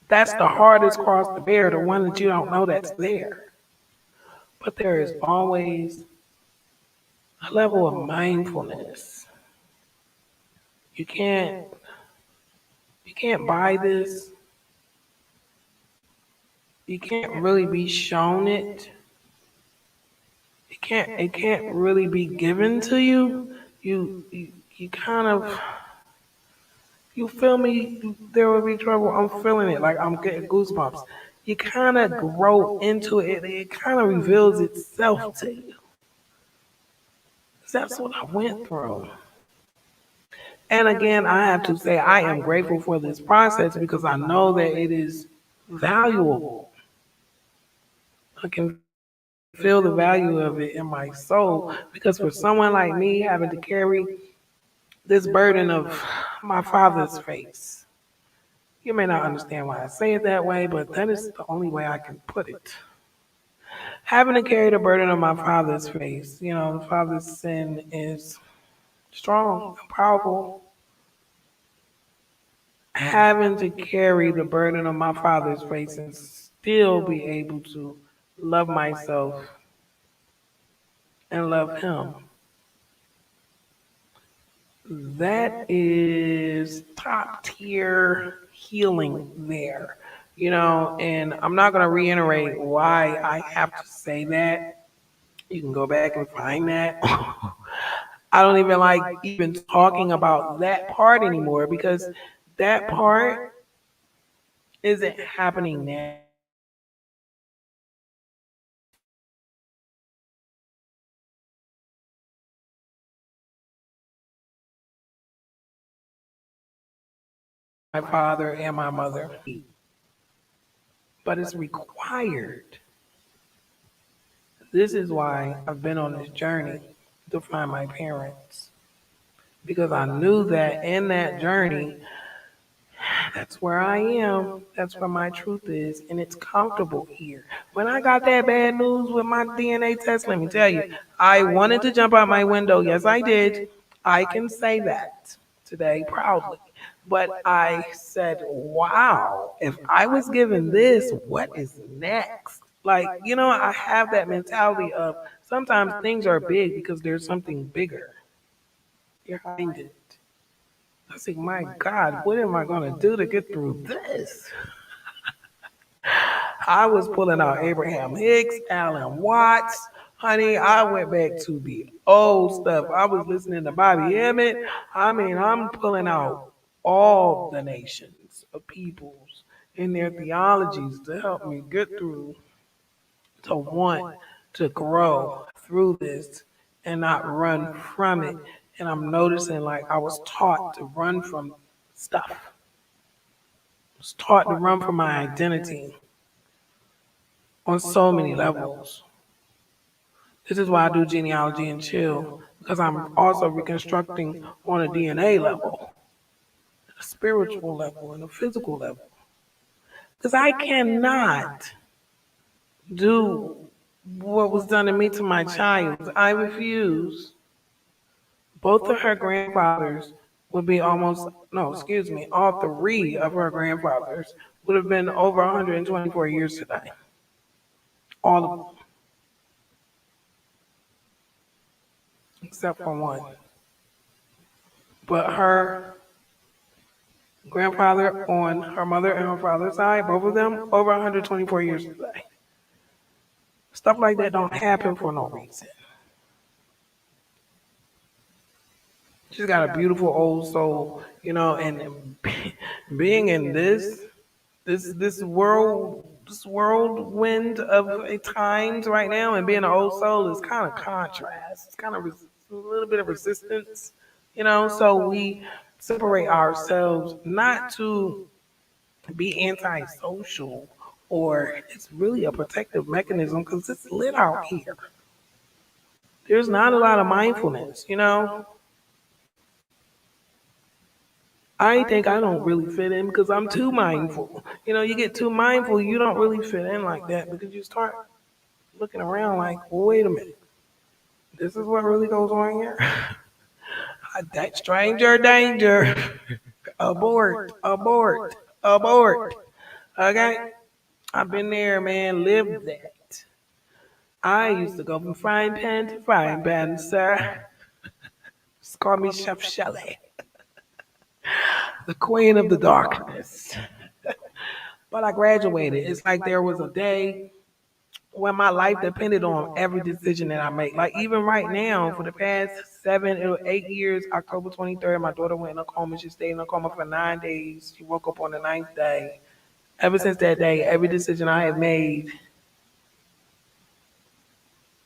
Speaker 1: that's the hardest cross to bear, the one that you don't know that's there. But there is always a level of mindfulness. You can't you can't buy this. You can't really be shown it. It can't really be given to you. You kind of you feel me? There will be trouble. I'm feeling it. Like I'm getting goosebumps. You kind of grow into it. It kind of reveals itself to you. That's what I went through. And again, I have to say I am grateful for this process because I know that it is valuable. I can feel the value of it in my soul because for someone like me having to carry this burden of my father's face, you may not understand why I say it that way, but that is the only way I can put it. Having to carry the burden of my father's face, you know, the father's sin is strong and powerful. Having to carry the burden of my father's face and still be able to love myself and love him. that is top tier healing there. And I'm not going to reiterate why I have to say that. You can go back and find that. I don't even like even talking about that part anymore because that part isn't happening now. My father and my mother, but it's required. This is why I've been on this journey to find my parents because I knew that in that journey, that's where I am. That's where my truth is, and it's comfortable here. When I got that bad news with my DNA test, let me tell you, I wanted to jump out my window. Yes, I did. I can say that today proudly. But I said, wow, if I was given this, what is next? Like, I have that mentality of sometimes things are big because there's something bigger behind it. I think, my God, what am I going to do to get through this? I was pulling out Abraham Hicks, Alan Watts. Honey, I went back to the old stuff. I was listening to Bobby Emmett. I mean, I'm pulling out all the nations of peoples in their theologies to help me get through, to want to grow through this and not run from it. And I'm noticing like I was taught to run from stuff. I was taught to run from my identity on so many levels. This is why I do genealogy and chill, because I'm also reconstructing on a DNA level, a spiritual level, and a physical level. Because I cannot do what was done to me to my child. I refuse. Both of her grandfathers would be almost, no, excuse me, all three of her grandfathers would have been over 124 years today. All of them, except for one. But her grandfather on her mother and her father's side, both of them, over 124 years today. Stuff like that don't happen for no reason. She's got a beautiful old soul, and being in this whirlwind of times right now, and being an old soul is kind of contrast. It's kind of a little bit of resistance, So we separate ourselves not to be antisocial, or it's really a protective mechanism because it's lit out here. There's not a lot of mindfulness. I think I don't really fit in because I'm too mindful. You get too mindful, you don't really fit in like that because you start looking around like, well, wait a minute, this is what really goes on here. That stranger danger. Abort, abort, abort. Okay? I've been there, man, lived that. I used to go from frying pan to frying pan, sir. Just call me Chef Shelley, the queen of the darkness. But I graduated. It's like there was a day when my life depended on every decision that I make. Like even right now, for the past 7 or 8 years, October 23rd, my daughter went in a coma. She stayed in a coma for 9 days. She woke up on the ninth day. Ever since that day, every decision I have made,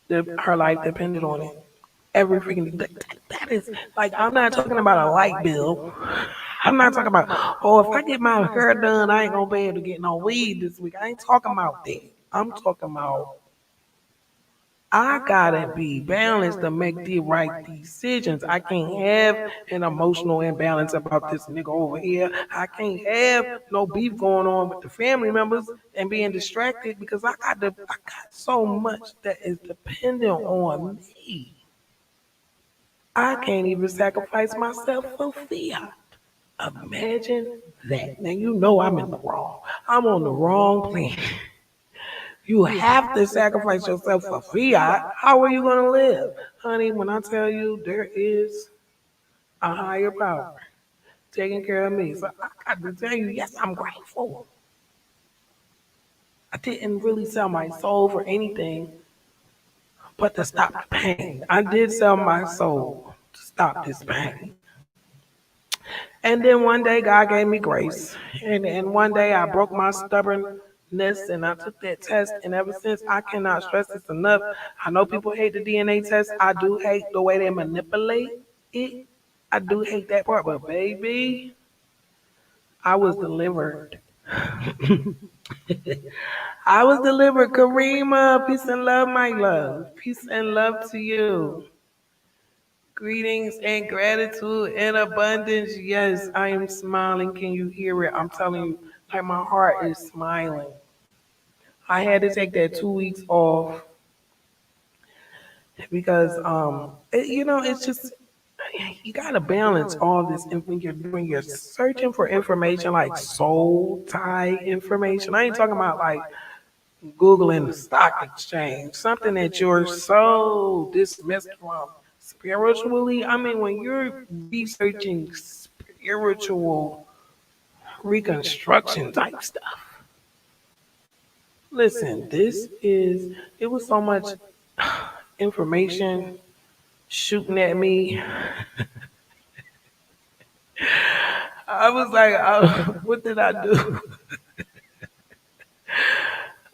Speaker 1: her life depended on it. Every freaking that is like I'm not talking about a light bill. I'm not talking about if I get my hair done, I ain't gonna be able to get no weed this week. I ain't talking about that. I'm talking about I gotta be balanced to make the right decisions. I can't have an emotional imbalance about this nigga over here. I can't have no beef going on with the family members and being distracted because I got so much that is dependent on me. I can't even sacrifice myself for fiat. Imagine that. Now you know I'm in the wrong. I'm on the wrong plan. You have to sacrifice yourself for fiat. How are you going to live? Honey, when I tell you there is a higher power taking care of me. So I got to tell you, yes, I'm grateful. I didn't really sell my soul for anything but to stop the pain. I did sell my soul to stop this pain. And then one day God gave me grace. And one day I broke my stubbornness and I took that test. And ever since, I cannot stress this enough. I know people hate the DNA test. I do hate the way they manipulate it. I do hate that part. But baby, I was delivered. I was delivered. Karima, peace and love, my love. Peace and love to you. Greetings and gratitude and abundance. Yes, I am smiling. Can you hear it? I'm telling you, like my heart is smiling. I had to take that 2 weeks off because, it's just you gotta balance all this. And when you're searching for information like soul tie information, I ain't talking about like Googling the stock exchange, something that you're so dismissed from spiritually. I mean, when you're researching spiritual reconstruction type stuff, listen, it was so much information shooting at me. I was like, what did I do?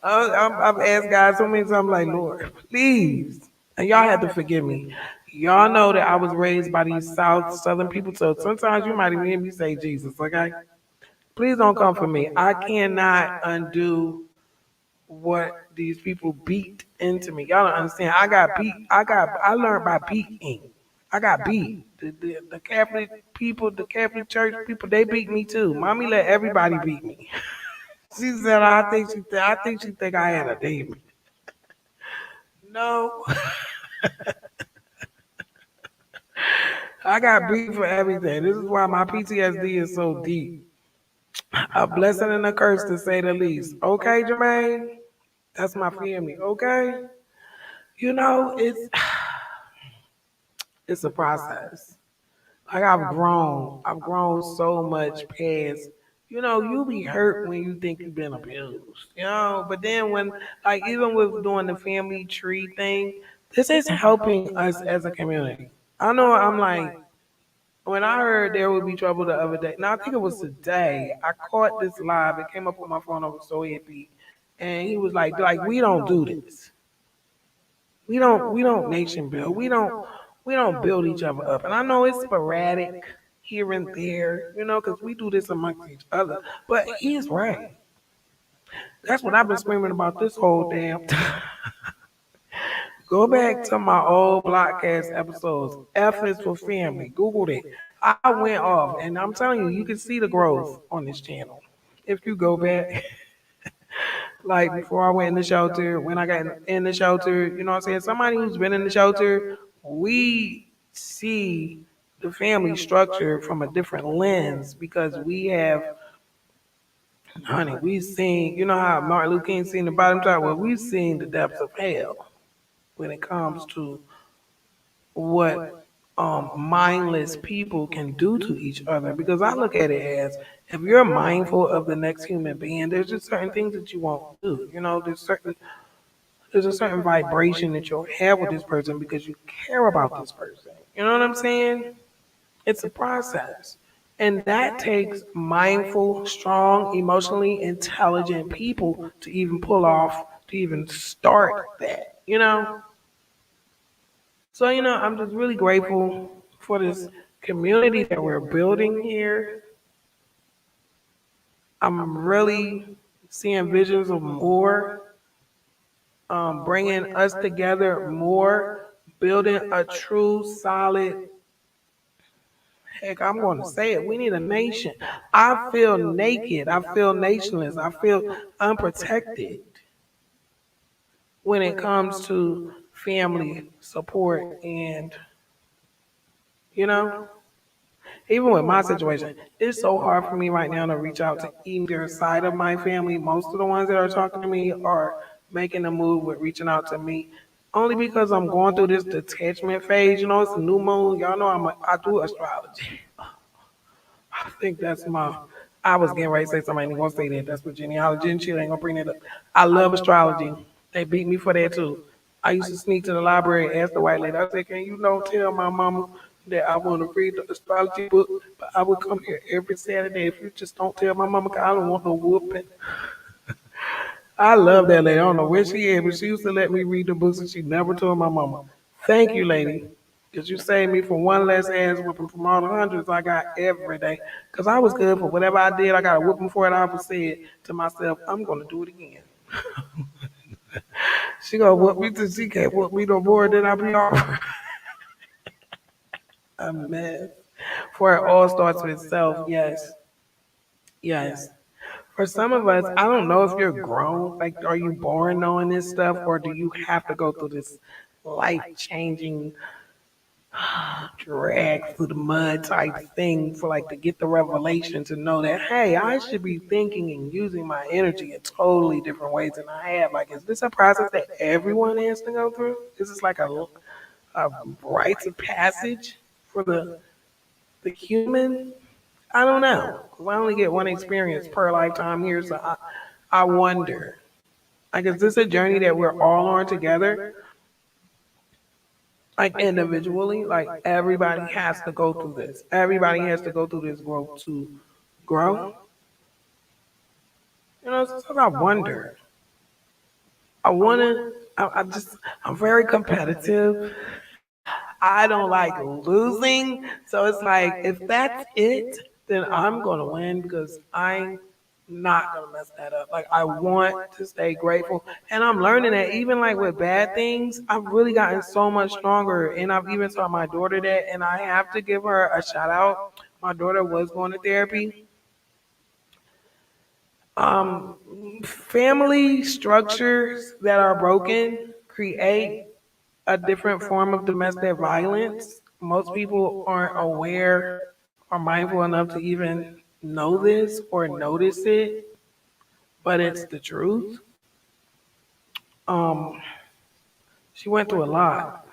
Speaker 1: I've asked God so many times, I'm like, Lord, please. And y'all have to forgive me. Y'all know that I was raised by these Southern people, so sometimes you might even hear me say Jesus, okay? Please don't come for me. I cannot undo what these people beat into me. Y'all don't understand. I got beat. I learned by beating. I got beat. The Catholic people, the Catholic church people, they beat me too. Mommy let everybody beat me. She said, I think she think I had a demon. No, I got beat for everything. This is why my PTSD is so deep. A blessing and a curse to say the least. Okay, Jermaine? That's my family, okay? You know, it's a process. Like I've grown. I've grown so much past. You be hurt when you think you've been abused. But then when like even with doing the family tree thing, this is helping us as a community. I know I'm like when I heard there would be trouble the other day. Now I think it was today. I caught this live. It came up on my phone. I was so happy, and he was like we don't do this. We don't nation build. We don't build each other up. And I know it's sporadic here and there, because we do this amongst each other. But he's right. That's what I've been screaming about this whole damn time. Go back to my old Blockcast episodes. F is for family. Googled it. I went off, and I'm telling you, you can see the growth on this channel. If you go back, like before I went in the shelter, when I got in the shelter, you know what I'm saying? Somebody who's been in the shelter, we see the family structure from a different lens because we have, honey, we've seen, you know how Martin Luther King seen the bottom top? Well, we've seen the depths of hell when it comes to what mindless people can do to each other. Because I look at it as if you're mindful of the next human being, there's just certain things that you won't do. There's a certain vibration that you'll have with this person because you care about this person. You know what I'm saying? It's a process. And that takes mindful, strong, emotionally intelligent people to even pull off, to even start that. So, I'm just really grateful for this community that we're building here. I'm really seeing visions of more, bringing us together more, building a true, solid, heck, I'm going to say it. We need a nation. I feel naked. I feel nationless. I feel unprotected when it comes to family support and, you know, even with my situation, it's so hard for me right now to reach out to either side of my family. Most of the ones that are talking to me are making a move with reaching out to me. Only because I'm going through this detachment phase. You know, it's a new moon. Y'all know I do astrology. I think that's my. I was getting ready to say something. I ain't gonna say that. That's what genealogy and shit. I ain't gonna bring that up. I love astrology. They beat me for that too. I used to sneak to the library and ask the white lady. I said, "Can you don't tell my mama that I want to read the astrology book, but I would come here every Saturday if you just don't tell my mama 'cause I don't want no whooping." I love that lady. I don't know where she is, but she used to let me read the books and she never told my mama. Thank you, lady. Because you saved me from one less ass whooping from all the hundreds I got every day. Because I was good for whatever I did. I got a whooping for it. I was said to myself, I'm going to do it again. She going to whoop me till she can't whoop me no more than I be off. A mess. For it all starts with self. Yes. Yes. For some of us, I don't know if you're grown. Like, are you born knowing this stuff, or do you have to go through this life changing drag through the mud type thing for like to get the revelation to know that hey, I should be thinking and using my energy in totally different ways than I have. Like, is this a process that everyone has to go through? Is this like a rites of passage for the human? I don't know. 'Cause I only get one experience per lifetime here, so I wonder. Like, is this a journey that we're all on together? Like individually, like everybody has to go through this. Everybody has to go through this growth to grow. You know, so I wonder. I wanna. I just. I'm very competitive. I don't like losing. So it's like, if that's it, then I'm going to win because I'm not going to mess that up. Like, I want to stay grateful. And I'm learning that even like with bad things, I've really gotten so much stronger. And I've even taught my daughter that. And I have to give her a shout out. My daughter was going to therapy. Family structures that are broken create a different form of domestic violence. Most people aren't aware or mindful enough to even know this or notice it, but it's the truth. Um, she went through a lot,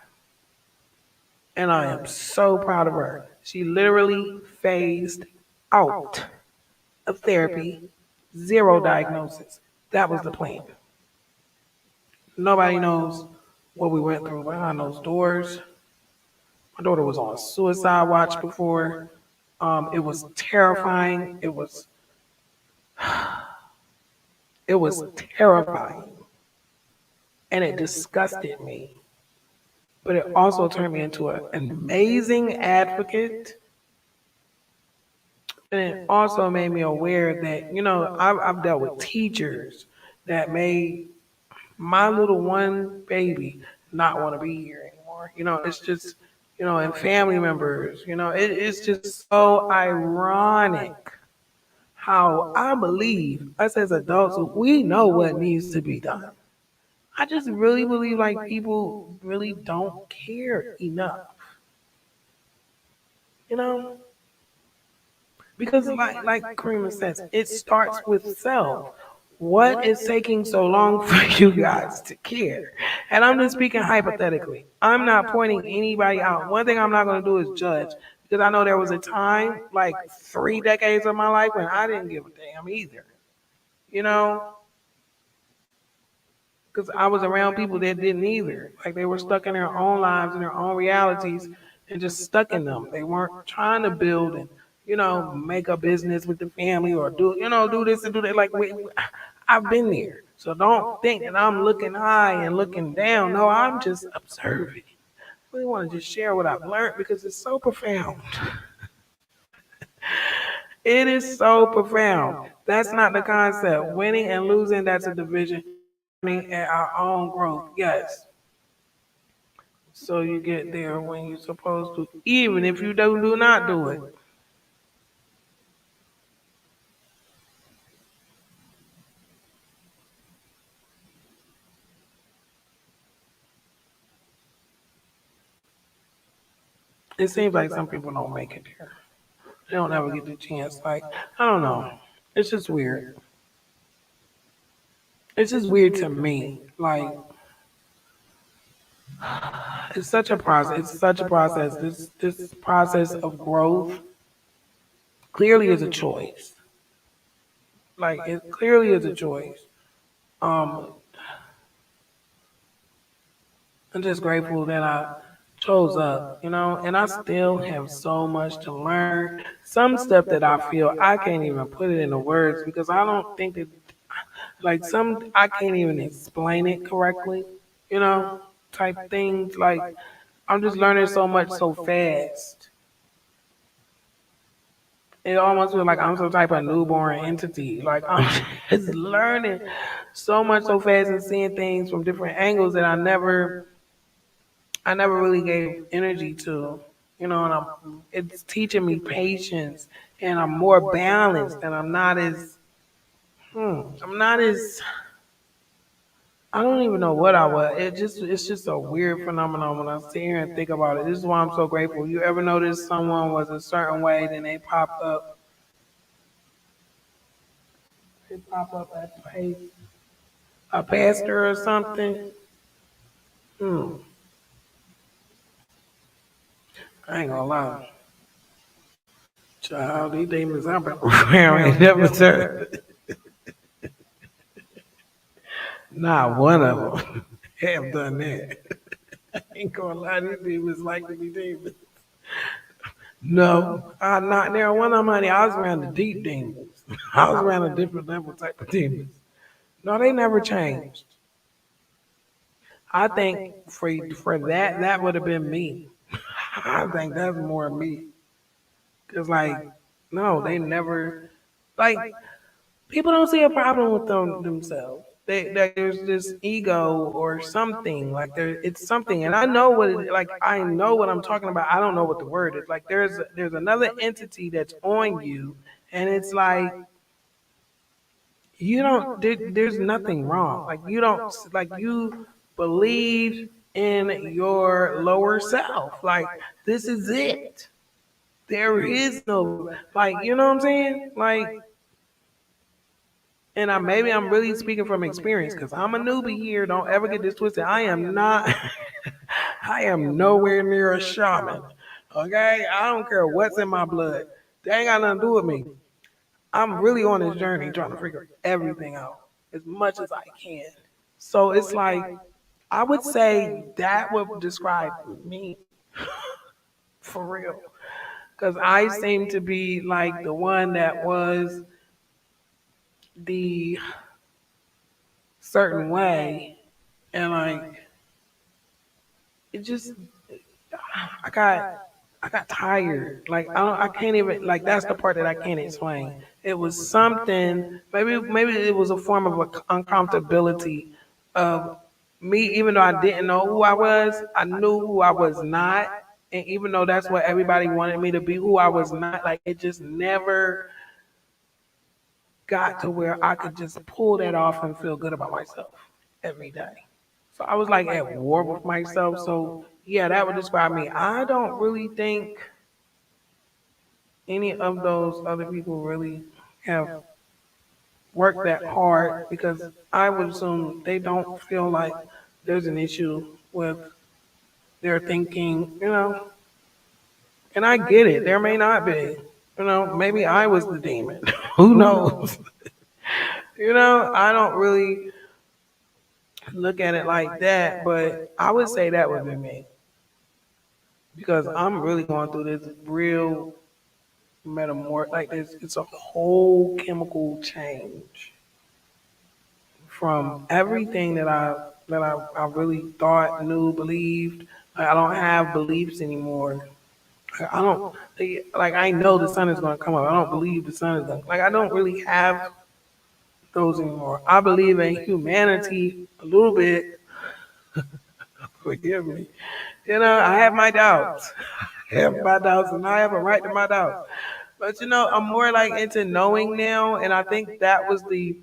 Speaker 1: and I am so proud of her. She literally phased out of therapy, zero diagnosis. That was the plan. Nobody knows what we went through behind those doors. My daughter was on suicide watch before. It was terrifying. It was terrifying, and it disgusted me. But it also turned me into an amazing advocate, and it also made me aware that I've dealt with teachers that made my little one baby not want to be here anymore. It's just and family members. It's just so ironic how I believe us as adults, we know what needs to be done. I just really believe like people really don't care enough, you know? Because like Karima says, it starts with self. What is taking so long for you guys to care? And I'm just speaking hypothetically. I'm not pointing anybody out. One thing I'm not going to do is judge. Because I know there was a time, like 3 decades of my life, when I didn't give a damn either. You know, because I was around people that didn't either. Like they were stuck in their own lives and their own realities and just stuck in them. They weren't trying to build and, make a business with the family or do this and do that. Like I've been there. So don't think that I'm looking high and looking down. No, I'm just observing. I really want to just share what I've learned because it's so profound. It is so profound. That's not the concept. Winning and losing, that's a division. Learning at our own growth, yes. So you get there when you're supposed to, even if you do not do it. It seems like some people don't make it there. They don't ever get the chance. Like, I don't know. It's just weird. It's just weird to me. Like, It's such a process. It's such a process. This process of growth clearly is a choice. Like it clearly is a choice. Um, I'm just grateful that I chose up, and I still have so much to learn. Some stuff that I feel I can't even put it into words because I don't think that, like, some, I can't even explain it correctly, you know, type things. Like, I'm just learning so much so fast. It almost feels like I'm some type of newborn entity. Like, I'm just learning so much so fast and seeing things from different angles that I never really gave energy to, and it's teaching me patience, and I'm more balanced, and I'm not as, I don't even know what I was. It's just a weird phenomenon when I sit here and think about it. This is why I'm so grateful. You ever notice someone was a certain way, then they pop up as a pastor or something? Hmm, I ain't gonna lie. Child, these demons I've been around ain't never turned. Not one of them have done that. I ain't gonna lie, these demons like to be demons. No, not there. One of them, honey, I was around the deep demons. I was around a different level type of demons. No, they never changed. I think for that would have been me. I think that's more me. Cause like, no, they never, like, people don't see a problem with themselves. Like there's this ego or something. Like it's something, and I know what it, like. I know what I'm talking about. I don't know what the word is. Like there's another entity that's on you, and it's like you don't. There's nothing wrong. Like you don't. Like you believe in your lower self. Like this is it. There is no, like, you know what I'm saying? Like, and maybe I'm really speaking from experience because I'm a newbie here. Don't ever get this twisted. I am not. I am nowhere near a shaman. Okay, I don't care what's in my blood. They ain't got nothing to do with me. I'm really on this journey trying to figure everything out as much as I can. So it's like I would say that would describe me for real. Because I seem to be like the one that was the certain way, and like it just I got I got tired. Like I can't even, like, that's the part that I can't explain. It was something, maybe it was a form of uncomfortability of me, even though I didn't know who I was, I knew who I was not. And even though that's what everybody wanted me to be, who I was not, like it just never got to where I could just pull that off and feel good about myself every day. So I was like at war with myself. So yeah, that would describe me. I don't really think any of those other people really have worked that hard because I would assume they don't feel like there's an issue with their thinking. And I get it. There may not be. Maybe I was the demon. Who knows? I don't really look at it like that, but I would say that would be me because I'm really going through this real like this. It's a whole chemical change from everything that I really thought, knew, believed. Like, I don't have beliefs anymore. I don't like. I know the sun is going to come up. I don't believe the sun is going. Like I don't really have those anymore. I believe in humanity a little bit. Forgive me. I have my doubts. I have my doubts, and I have a right to my doubts. But I'm more like into knowing now, and I think that was the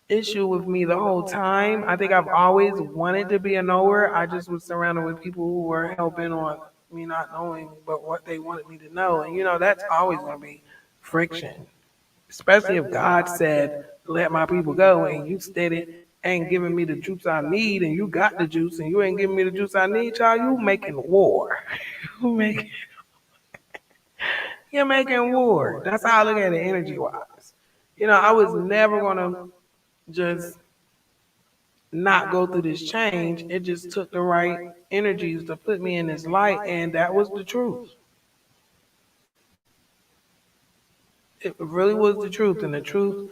Speaker 1: issue with me the whole time. I think I've always wanted to be a knower. I just was surrounded with people who were hell bent on me not knowing, but what they wanted me to know, and that's always going to be friction, especially if God said, "Let my people go," and you steady ain't giving me the juice I need, and you got the juice, and you ain't giving me the juice I need, child, you making war. You making, you're making war. That's how I look at it energy wise. I was never gonna just not go through this change. It just took the right energies to put me in this light, and that was the truth. It really was the truth, and the truth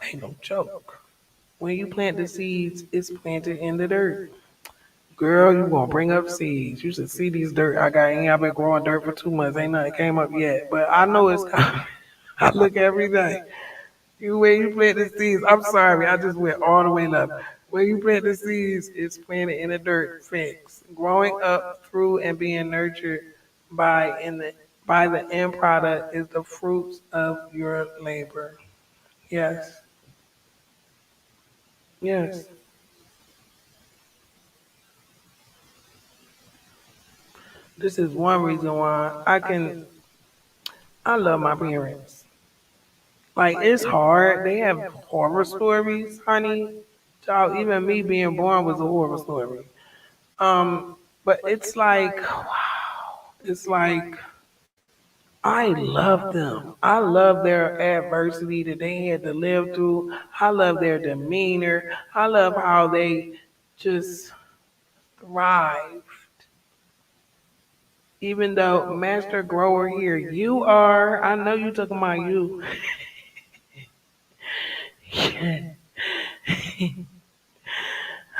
Speaker 1: ain't no joke. When you plant the seeds, it's planted in the dirt. Girl, you gonna bring up seeds. You should see these dirt I got. Ain't I been growing dirt for 2 months. Ain't nothing came up yet. But I know it's coming. I look every day. You where you plant the seeds. I'm sorry, I just went all the way up. Where you plant the seeds, it's planted in the dirt, fixed. Growing up through and being nurtured by in the by the end product is the fruits of your labor. Yes. Yes. This is one reason why I love my parents. Like it's hard. They have horror stories, honey. Child, even me being born was a horror story. But it's like, wow. It's like I love them. I love their adversity that they had to live through. I love their demeanor. I love how they just thrive. Even though master grower here, you are. I know you talking about you.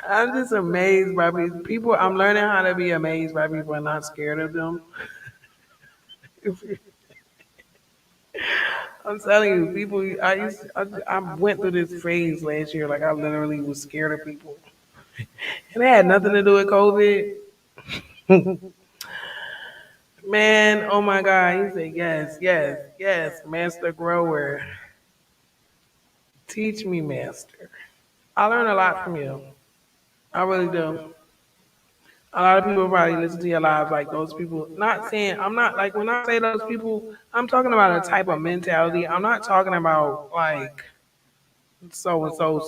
Speaker 1: I'm just amazed by people. I'm learning how to be amazed by people and not scared of them. I'm telling you, people. I went through this phase last year. Like I literally was scared of people, and it had nothing to do with COVID. Man, oh my God, he said yes, yes, yes, master grower. Teach me, master. I learn a lot from you. I really do. A lot of people probably listen to your lives like those people. Not saying I'm not like when I say those people, I'm talking about a type of mentality. I'm not talking about like so and so.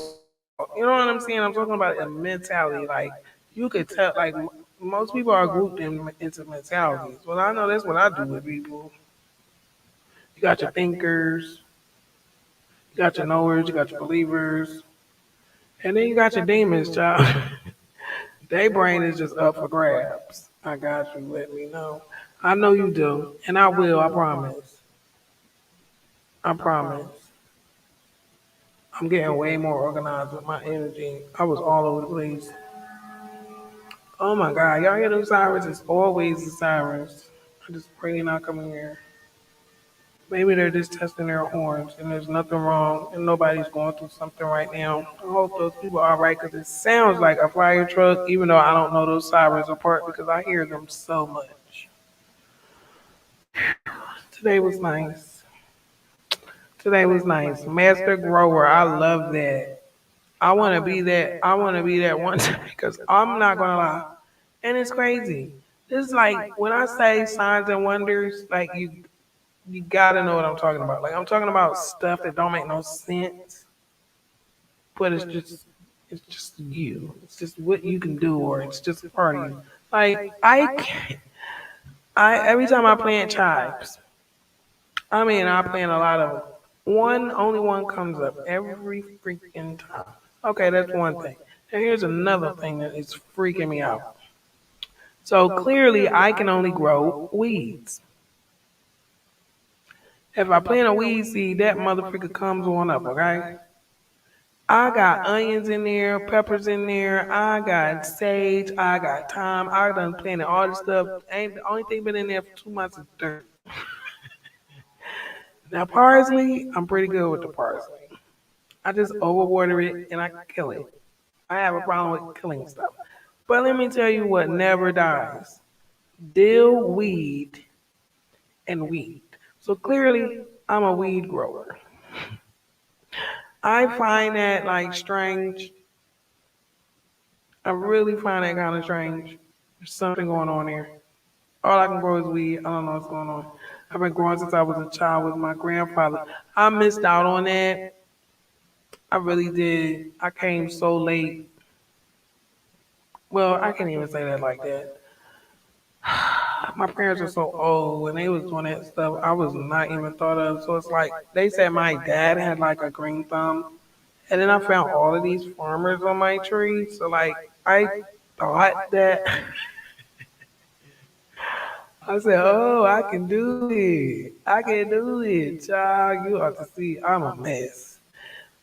Speaker 1: You know what I'm saying? I'm talking about a mentality. Like you could tell, like most people are grouped into mentalities. Well, I know that's what I do with people. You got your thinkers, you got your knowers, you got your believers, and then you got your demons, child. Their brain is just up for grabs. I got you. Let me know. I know you do, and I will. I promise. I promise. I'm getting way more organized with my energy. I was all over the place. Oh my God, y'all hear those sirens? It's always the sirens. I just pray they're not coming here. Maybe they're just testing their horns, and there's nothing wrong, and nobody's going through something right now. I hope those people are all right, because it sounds like a fire truck, even though I don't know those sirens apart because I hear them so much. Today was nice. Today was nice. Master grower, I love that. I want to be that. I want to be that one time because I'm not gonna lie, and it's crazy. It's like when I say signs and wonders, like you gotta know what I'm talking about. Like I'm talking about stuff that don't make no sense, but it's just you. It's just what you can do, or it's just a part of you. Like I can't. I every time I plant chives, I mean I plant a lot of them. Only one comes up every freaking time. Okay, that's one thing. And here's another thing that is freaking me out. So clearly, I can only grow weeds. If I plant a weed seed, that motherfucker comes on up, okay? I got onions in there, peppers in there, I got sage, I got thyme, I done planted all this stuff. Ain't the only thing been in there for 2 months is dirt. Now parsley, I'm pretty good with the parsley. I just overwater it and I kill it. I have a problem with killing stuff. But let me tell you what never dies. Dill, weed, and weed. So clearly, I'm a weed grower. I find that like strange. I really find that kind of strange. There's something going on there. All I can grow is weed. I don't know what's going on. I've been growing since I was a child with my grandfather. I missed out on that. I really did. I came so late. Well, I can't even say that like that. My parents are so old. When they was doing that stuff, I was not even thought of. So it's like they said my dad had like a green thumb, and then I found all of these farmers on my tree. So like I thought that I said, "Oh, I can do it. I can do it, child. You ought to see. I'm a mess.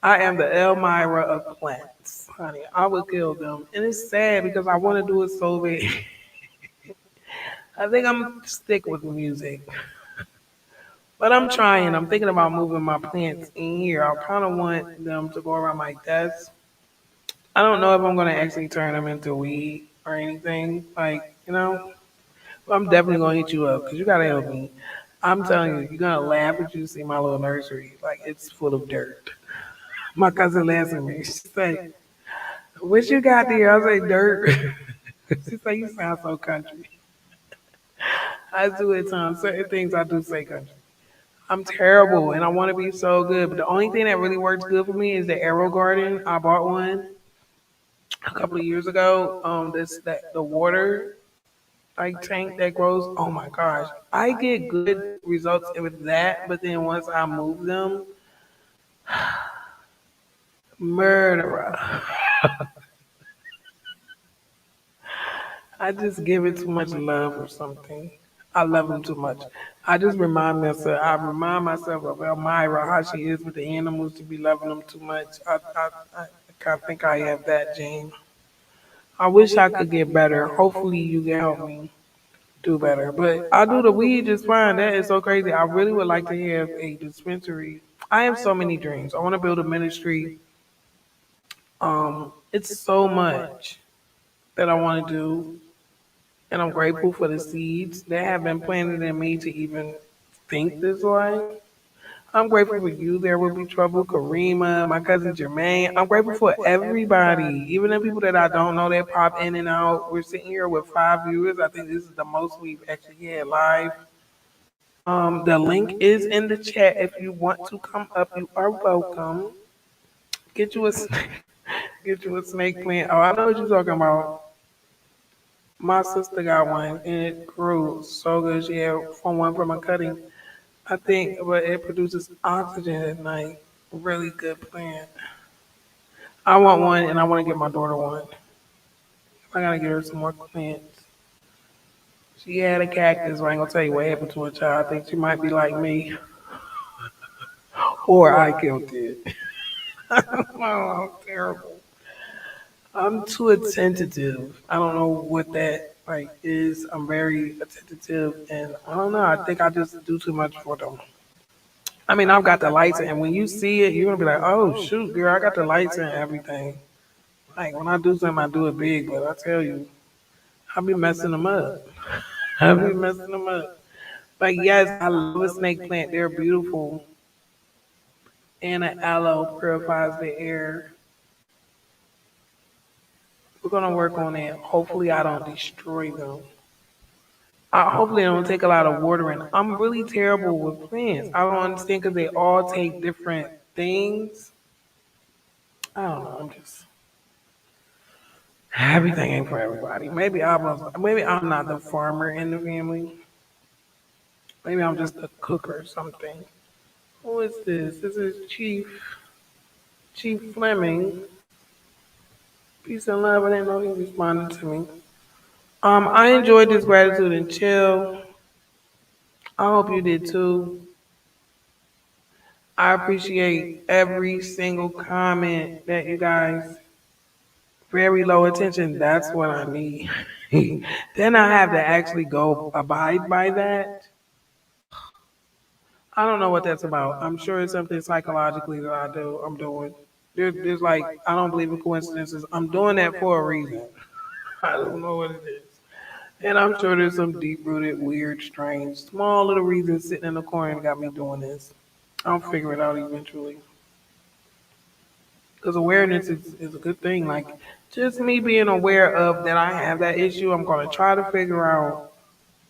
Speaker 1: I am the Elmira of plants, honey. I would kill them, and it's sad because I want to do it so bad. I think I'm stick with music, but I'm trying. I'm thinking about moving my plants in here. I kind of want them to go around my desk. I don't know if I'm gonna actually turn them into weed or anything, like But I'm definitely gonna hit you up because you gotta help me. I'm telling you, you're gonna laugh if you see my little nursery. Like it's full of dirt. My cousin laughs at me. She's like, "What you got there?" I say, "Dirt." She say, "You sound so country." I do at times. Certain things I do say country. I'm terrible and I want to be so good, but the only thing that really works good for me is the Arrow Garden. I bought one a couple of years ago. This that the water like tank that grows. Oh my gosh, I get good results with that, but then once I move them, murderer. I just give it too much love or something. I love them too much. I just remind myself. I remind myself of Elmira, how she is with the animals, to be loving them too much. I think I have that gene. I wish I could get better. Hopefully, you can help me do better. But I do the weed just fine. That is so crazy. I really would like to have a dispensary. I have so many dreams. I want to build a ministry. It's so much that I want to do, and I'm grateful for the seeds that have been planted in me to even think this way. I'm grateful for you. There will be trouble, Karima, my cousin Jermaine. I'm grateful for everybody, even the people that I don't know that pop in and out. We're sitting here with 5 viewers. I think this is the most we've actually had live. The link is in the chat. If you want to come up, you are welcome. Get you a get you a snake plant. Oh, I know what you're talking about. My sister got one and it grew so good. She had from one from a cutting. I think, but it produces oxygen at night. Really good plant. I want one and I want to get my daughter one. I gotta get her some more plants. She had a cactus, but I ain't gonna tell you what happened to her child. I think she might be like me, or I killed it. Oh, I'm terrible. I'm too attentive. I don't know what that like is. I'm very attentive, and I don't know. I think I just do too much for them. I mean, I've got the lights, and when you see it, you're gonna be like, "Oh shoot, girl, I got the lights and everything." Like when I do something, I do it big, but I tell you, I be messing them up. I be messing them up. But yes, I love a snake plant. They're beautiful, and an aloe purifies the air. We're gonna work on it. Hopefully, I don't destroy them. Hopefully, I don't take a lot of watering. I'm really terrible with plants. I don't understand because they all take different things. I don't know. I'm just everything ain't for everybody. Maybe I'm not the farmer in the family. Maybe I'm just a cook or something. Who is this? This is Chief Fleming. Peace and love. I didn't know he responded to me. I enjoyed this gratitude and chill. I hope you did too. I appreciate every single comment that you guys very low attention. That's what I need. Then I have to actually go abide by that. I don't know what that's about. I'm sure it's something psychologically that I'm doing. There's like I don't believe in coincidences. I'm doing that for a reason. I don't know what it is. And I'm sure there's some deep rooted, weird, strange, small little reasons sitting in the corner that got me doing this. I'll figure it out eventually. Because awareness is a good thing. Like, just me being aware of that I have that issue, I'm going to try to figure out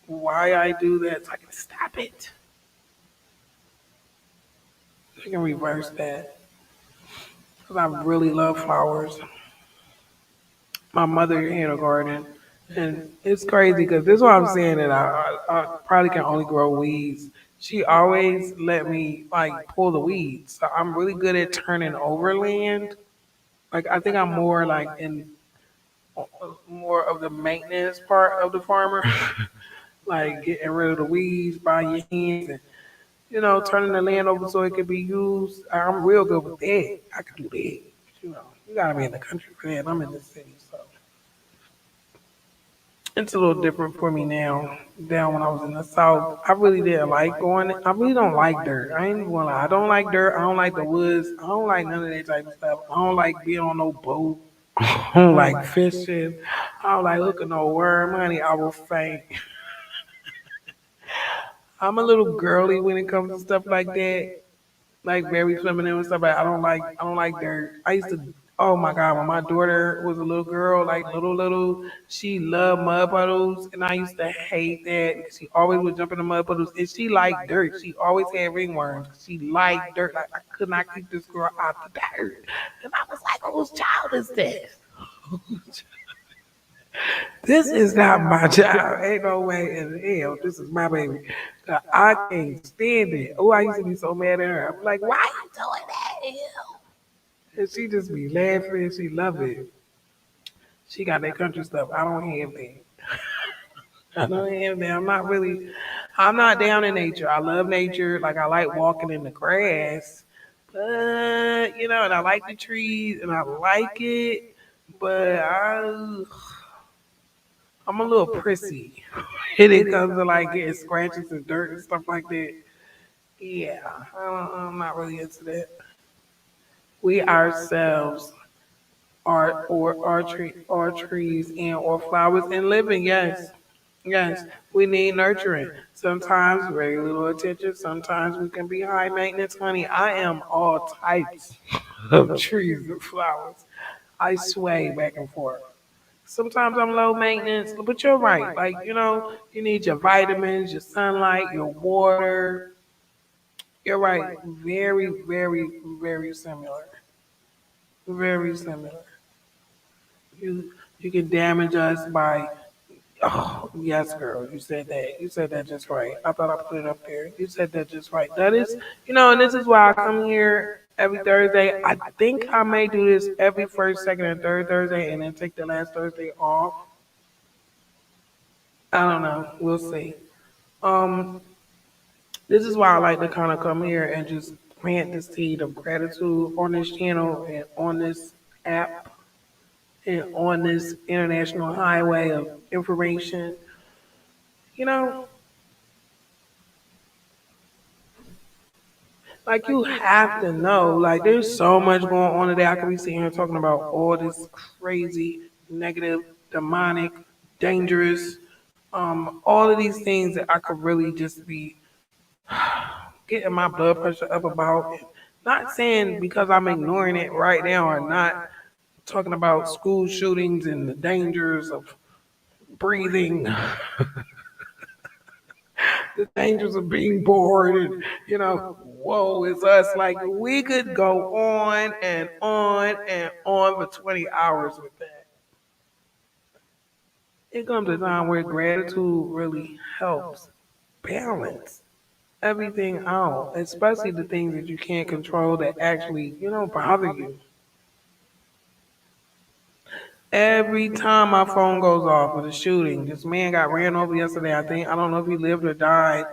Speaker 1: why I do that so I can stop it. I can reverse that. 'cause I really love flowers. My mother had a garden, and it's crazy because this is what I'm saying that I probably can only grow weeds. She always let me like pull the weeds, so I'm really good at turning over land. Like I think I'm more like in more of the maintenance part of the farmer, like getting rid of the weeds by your hands and turning the land over so it can be used. I'm real good with that. I can do that. You gotta be in the country for that. I'm in the city, so it's a little different for me now. Down when I was in the south, I really didn't like going. I really don't like dirt. I ain't gonna lie. I don't like dirt. I don't like the woods. I don't like none of that type of stuff. I don't like being on no boat. I don't like fishing. I don't like hooking no worm, honey. I will faint. I'm a little girly when it comes to stuff like that, like very feminine and stuff. But I don't like dirt. I used to. Oh my God, when my daughter was a little girl, like little, she loved mud puddles, and I used to hate that. She always would jump in the mud puddles, and she liked dirt. She always had ringworms. She liked dirt. Like I could not keep this girl out the dirt, and I was like, whose child is this? This is not my child. Ain't no way in hell this is my baby. I can't stand it. Oh, I used to be so mad at her. I'm like, why you doing that? Ew. And she just be laughing. She love it. She got that country stuff. I don't have that. I don't have that. I'm not down in nature. I love nature. Like I like walking in the grass. But, and I like the trees and I like it. But I'm a little prissy when it comes to like getting scratches and dirt and stuff like that. Yeah, I'm not really into that. We ourselves are trees and or flowers and living. Yes, yes. We need nurturing. Sometimes very little attention. Sometimes we can be high maintenance, honey. I am all types of trees and flowers. I sway back and forth. Sometimes I'm low maintenance, but you're right. Like, you need your vitamins, your sunlight, your water. You're right. Very, very, very similar. Very similar. You can damage us by oh yes, girl, you said that. You said that just right. I thought I put it up there. You said that just right. That is and this is why I come here every Thursday. I think I may do this every first, second, and third Thursday and then take the last Thursday off. I don't know. We'll see. Um, this is why I like to kind of come here and just plant the seed of gratitude on this channel and on this app and on this international highway of information. You know, like you have to know, like there's so much going on today. I could be sitting here talking about all this crazy, negative, demonic, dangerous, all of these things that I could really just be getting my blood pressure up about. Not saying because I'm ignoring it right now or not talking about school shootings and the dangers of breathing, the dangers of being bored, and whoa, it's us. Like we could go on and on and on for 20 hours with that. It comes a time where gratitude really helps balance everything out, especially the things that you can't control that actually, bother you. Every time my phone goes off with a shooting, this man got ran over yesterday. I don't know if he lived or died.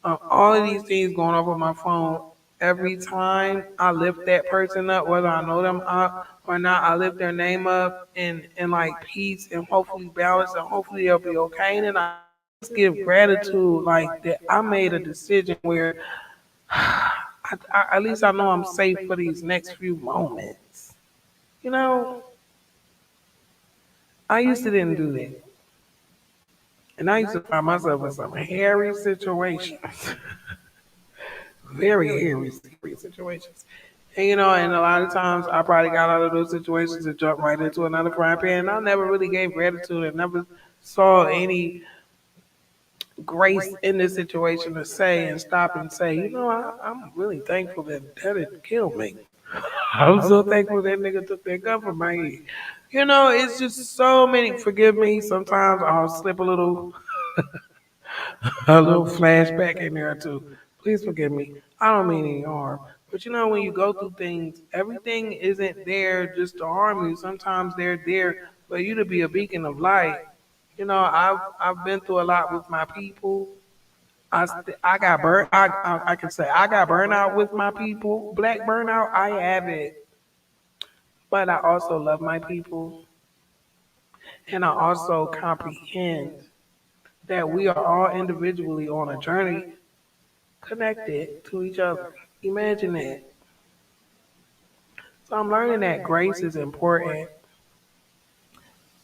Speaker 1: All of these things going off on my phone. Every time I lift that person up, whether I know them up or not, I lift their name up in like peace and hopefully balance and hopefully they'll be okay. And then I just give gratitude like that. I made a decision where at least I know I'm safe for these next few moments. You know, I used to didn't do that. And I used to find myself in some hairy situations, very hairy situations. And and a lot of times I probably got out of those situations and jumped right into another frying pan. And I never really gave gratitude and never saw any grace in this situation to say and stop and say, I'm really thankful that that didn't kill me. I'm so thankful that nigga took that gun from my head. You know, it's just so many. Forgive me. Sometimes I'll slip a little flashback in there too. Please forgive me. I don't mean any harm. But you know, when you go through things, everything isn't there just to harm you. Sometimes they're there for you to be a beacon of light. You know, I've been through a lot with my people. I got burnt. I can say I got burnt out with my people. Black burnout. I have it, but I also love my people, and I also comprehend that we are all individually on a journey connected to each other. Imagine that. So I'm learning that grace is important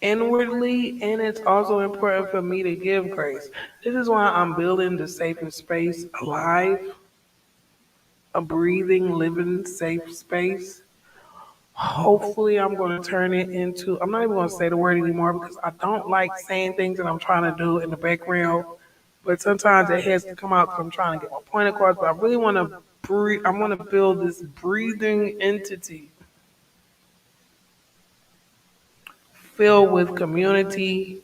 Speaker 1: inwardly, and it's also important for me to give grace. This is why I'm building the safest space alive, a breathing, living, safe space. Hopefully, I'm going to turn it into, I'm not even going to say the word anymore because I don't like saying things that I'm trying to do in the background. But sometimes it has to come out because I'm trying to get my point across. But I really want to breathe, I want to build this breathing entity filled with community,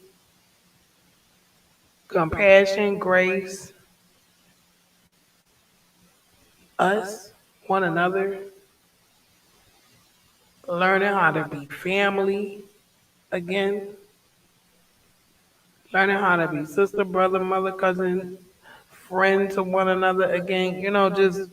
Speaker 1: compassion, grace, us, one another, learning how to be family again, learning how to be sister, brother, mother, cousin, friend to one another again. You know, just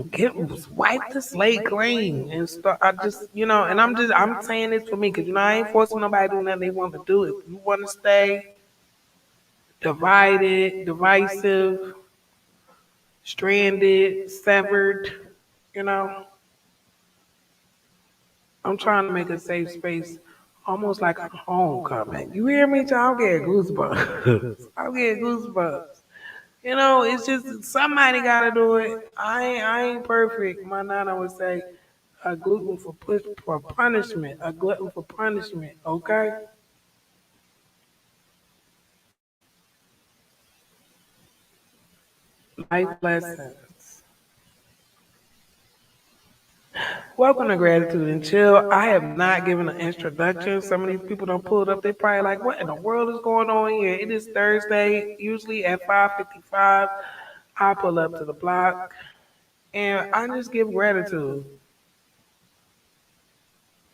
Speaker 1: get wipe the slate clean and start. I just, you know, and I'm saying this for me because you know I ain't forcing nobody to do nothing they want to do. If you want to stay divided, divisive, stranded, severed, you know, I'm trying to make a safe space, almost like a homecoming. You hear me? I'm getting goosebumps. I'm getting goosebumps. You know, it's just somebody got to do it. I ain't perfect. My nana would say, a gluten for punishment, a glutton for punishment. Okay. Life lessons. Welcome to Gratitude and Chill. I have not given an introduction. Some of these people don't pull it up. They probably like, what in the world is going on here? It is Thursday, usually at 5:55. I pull up to the block and I just give gratitude.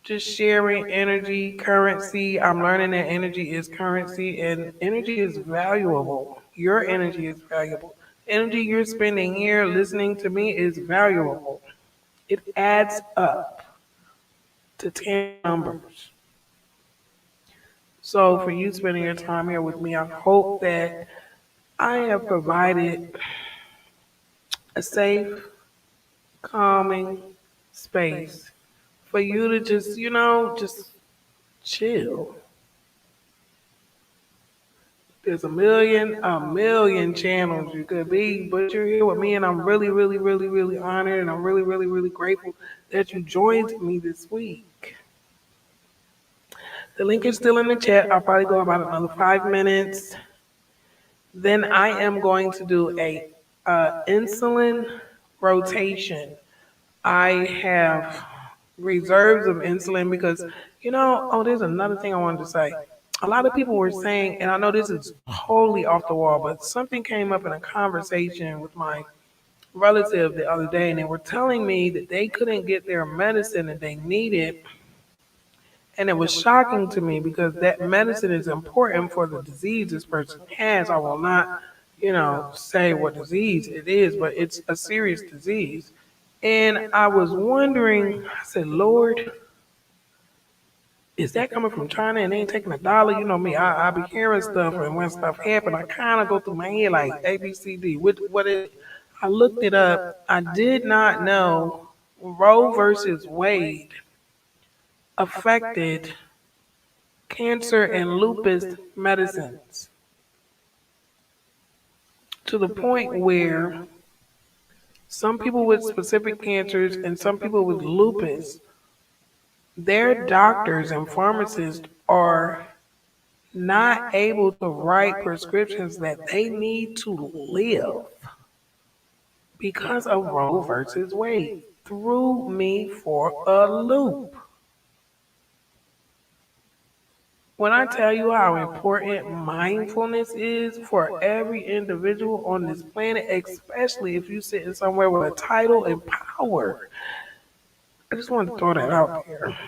Speaker 1: Just sharing energy, currency. I'm learning that energy is currency and energy is valuable. Your energy is valuable. Energy you're spending here listening to me is valuable. It adds up to 10 numbers. So for you spending your time here with me, I hope that I have provided a safe, calming space for you to just, you know, just chill. There's a million channels you could be, but you're here with me, and I'm really, really, really, really honored, and I'm really, really, really grateful that you joined me this week. The link is still in the chat. I'll probably go about another 5 minutes. Then I am going to do a insulin rotation. I have reserves of insulin because, you know, oh, there's another thing I wanted to say. A lot of people were saying, and I know this is totally off the wall, but something came up in a conversation with my relative the other day, and they were telling me that they couldn't get their medicine that they needed. And it was shocking to me because that medicine is important for the disease this person has. I will not, you know, say what disease it is, but it's a serious disease. And I was wondering, I said, Lord, is that coming from China and they ain't taking $1? You know me, I be hearing stuff, and when stuff happen, I kind of go through my head like A, B, C, D. What is it? I looked it up. I did not know Roe versus Wade affected cancer and lupus medicines to the point where some people with specific cancers and some people with lupus, their doctors and pharmacists are not able to write prescriptions that they need to live because of Roe versus Wade. threw me for a loop. When I tell you how important mindfulness is for every individual on this planet, especially if you sit in somewhere with a title and power, I just wanted to throw that out there.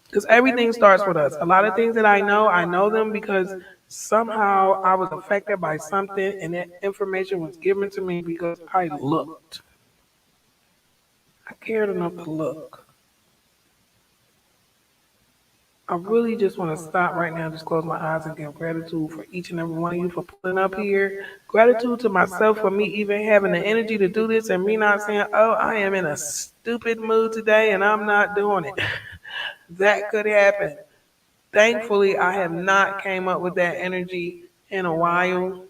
Speaker 1: Because everything starts with us. A lot of things that I know them because somehow I was affected by something and that information was given to me because I looked. I cared enough to look. I really just want to stop right now, just close my eyes and give gratitude for each and every one of you for pulling up here. Gratitude to myself for me even having the energy to do this and me not saying, oh, I am in a stupid mood today and I'm not doing it. That could happen. Thankfully, I have not came up with that energy in a while.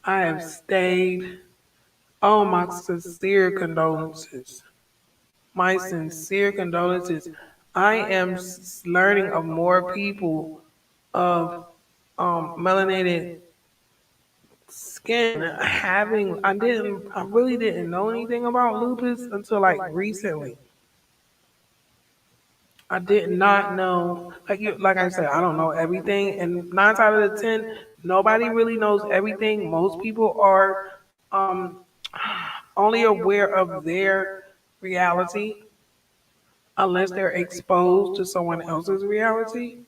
Speaker 1: I have stayed. Oh, my sincere condolences. My sincere condolences. I am learning of more people of melanated skin having. I really didn't know anything about lupus until like recently. I did not know, like I said, I don't know everything, and 9 out of 10, nobody really knows everything. Most people are um, only aware of their reality unless they're exposed to someone else's reality.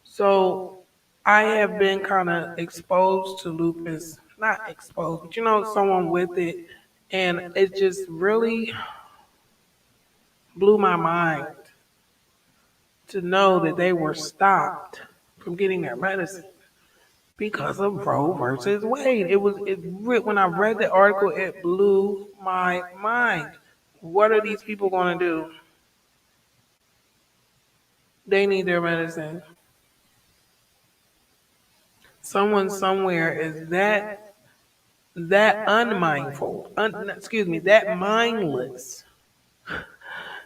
Speaker 1: So I have been kind of exposed to lupus, not exposed, but someone with it, and it just really blew my mind to know that they were stopped from getting their medicine because of Roe versus Wade. When I read the article, it blew my mind. What are these people going to do? They need their medicine. Someone somewhere is that unmindful, that mindless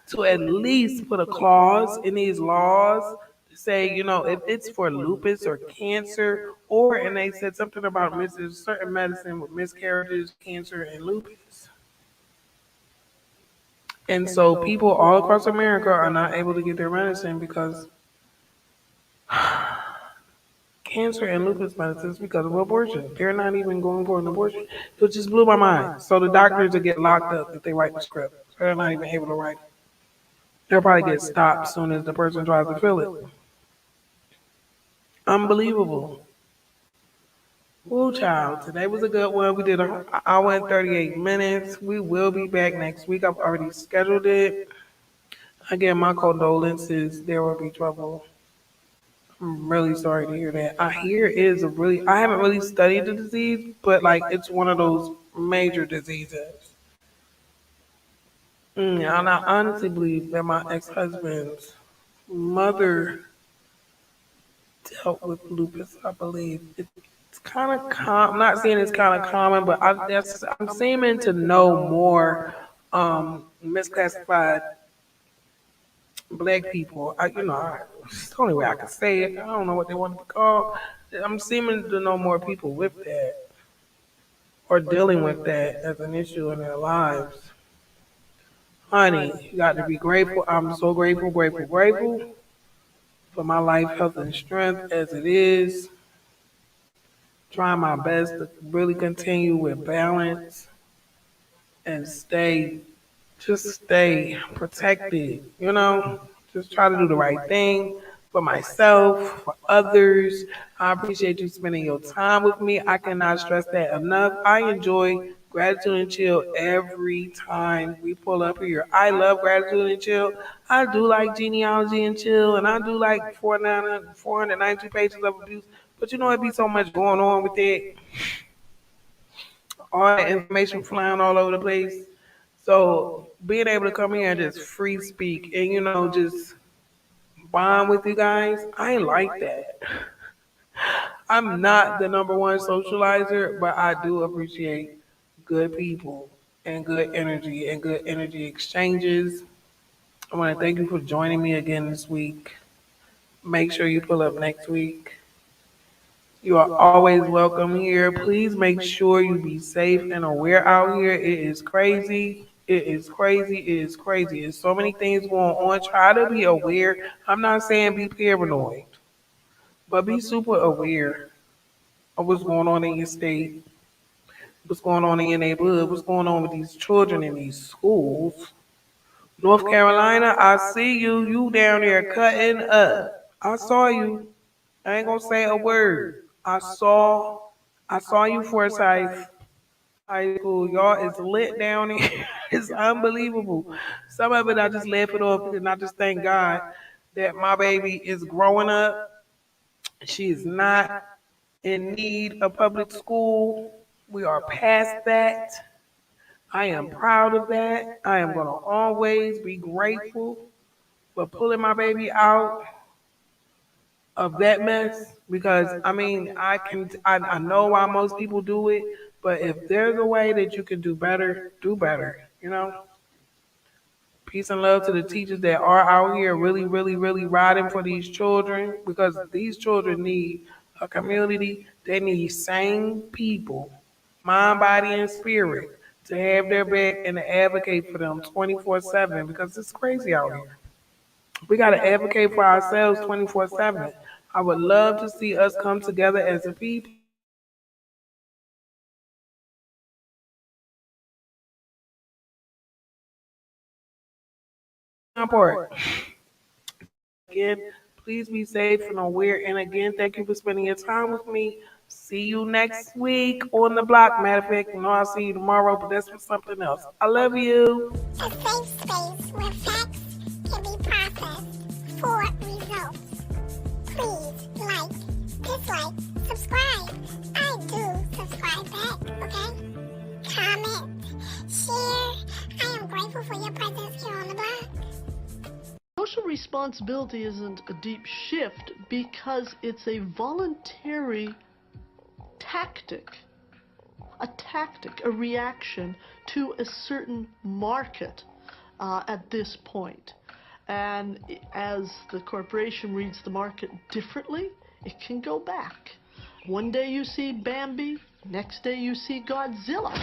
Speaker 1: to at least put a clause in these laws to say, if it's for lupus or cancer, and they said something about certain medicine with miscarriages, cancer, and lupus. And so people all across America are not able to get their medicine because cancer and lupus medicines because of abortion. They're not even going for an abortion. So it just blew my mind. So the doctors will get locked up if they write the script. So they're not even able to write it. They'll probably get stopped as soon as the person tries to fill it. Unbelievable. Woo, child. Today was a good one. We did an hour and 38 minutes. We will be back next week. I've already scheduled it. Again, my condolences. There will be trouble. I'm really sorry to hear that. I haven't really studied the disease, but like it's one of those major diseases. And I honestly believe that my ex-husband's mother dealt with lupus. I believe it's kind of common. I'm not saying it's kind of common, but I'm seeming to know more misclassified black people. It's the only way I can say it. I don't know what they want to be called. I'm seeming to know more people with that or dealing with that as an issue in their lives. Honey, you got to be grateful. I'm so grateful, grateful, grateful for my life, health, and strength as it is. Trying my best to really continue with balance and stay protected, just try to do the right thing for myself, for others. I appreciate you spending your time with me. I cannot stress that enough. I enjoy gratitude and chill every time we pull up here. I love gratitude and chill. I do like genealogy and chill, and I do like 492 pages of abuse. But it'd be so much going on with it. All that information flying all over the place. So being able to come here and just free speak and just bond with you guys, I like that. I'm not the number one socializer, but I do appreciate good people and good energy exchanges. I want to thank you for joining me again this week. Make sure you pull up next week. You are always welcome here. Please make sure you be safe and aware out here. It is crazy. It is crazy. It is crazy. There's so many things going on. Try to be aware. I'm not saying be paranoid, but be super aware of what's going on in your state, what's going on in your neighborhood, what's going on with these children in these schools. North Carolina, I see you. You down there cutting up. I saw you. I ain't gonna say a word. I saw you, Forsyth High School. Y'all is lit down here. It's unbelievable. Some of it I just laugh it off and I just thank God that my baby is growing up. She is not in need of public school. We are past that. I am proud of that. I am gonna always be grateful for pulling my baby out of that mess because I know why most people do it, but if there's a way that you can do better, do better. Peace and love to the teachers that are out here really, really, really riding for these children because these children need a community. They need sane people, mind, body, and spirit to have their back and to advocate for them 24/7 because it's crazy out here. We got to advocate for ourselves 24/7. I would love to see us come together as a people. Part. Again, please be safe and aware. And again, thank you for spending your time with me. See you next week on the block. Matter of fact, I'll see you tomorrow, but that's for something else. I love you.
Speaker 2: A safe space where facts can be processed for results. Please like, dislike, subscribe. I do subscribe back, okay? Comment, share. I am grateful for your presence here on the block.
Speaker 3: Social responsibility isn't a deep shift because it's a voluntary tactic, a reaction to a certain market at this point. And as the corporation reads the market differently, it can go back. One day you see Bambi, next day you see Godzilla.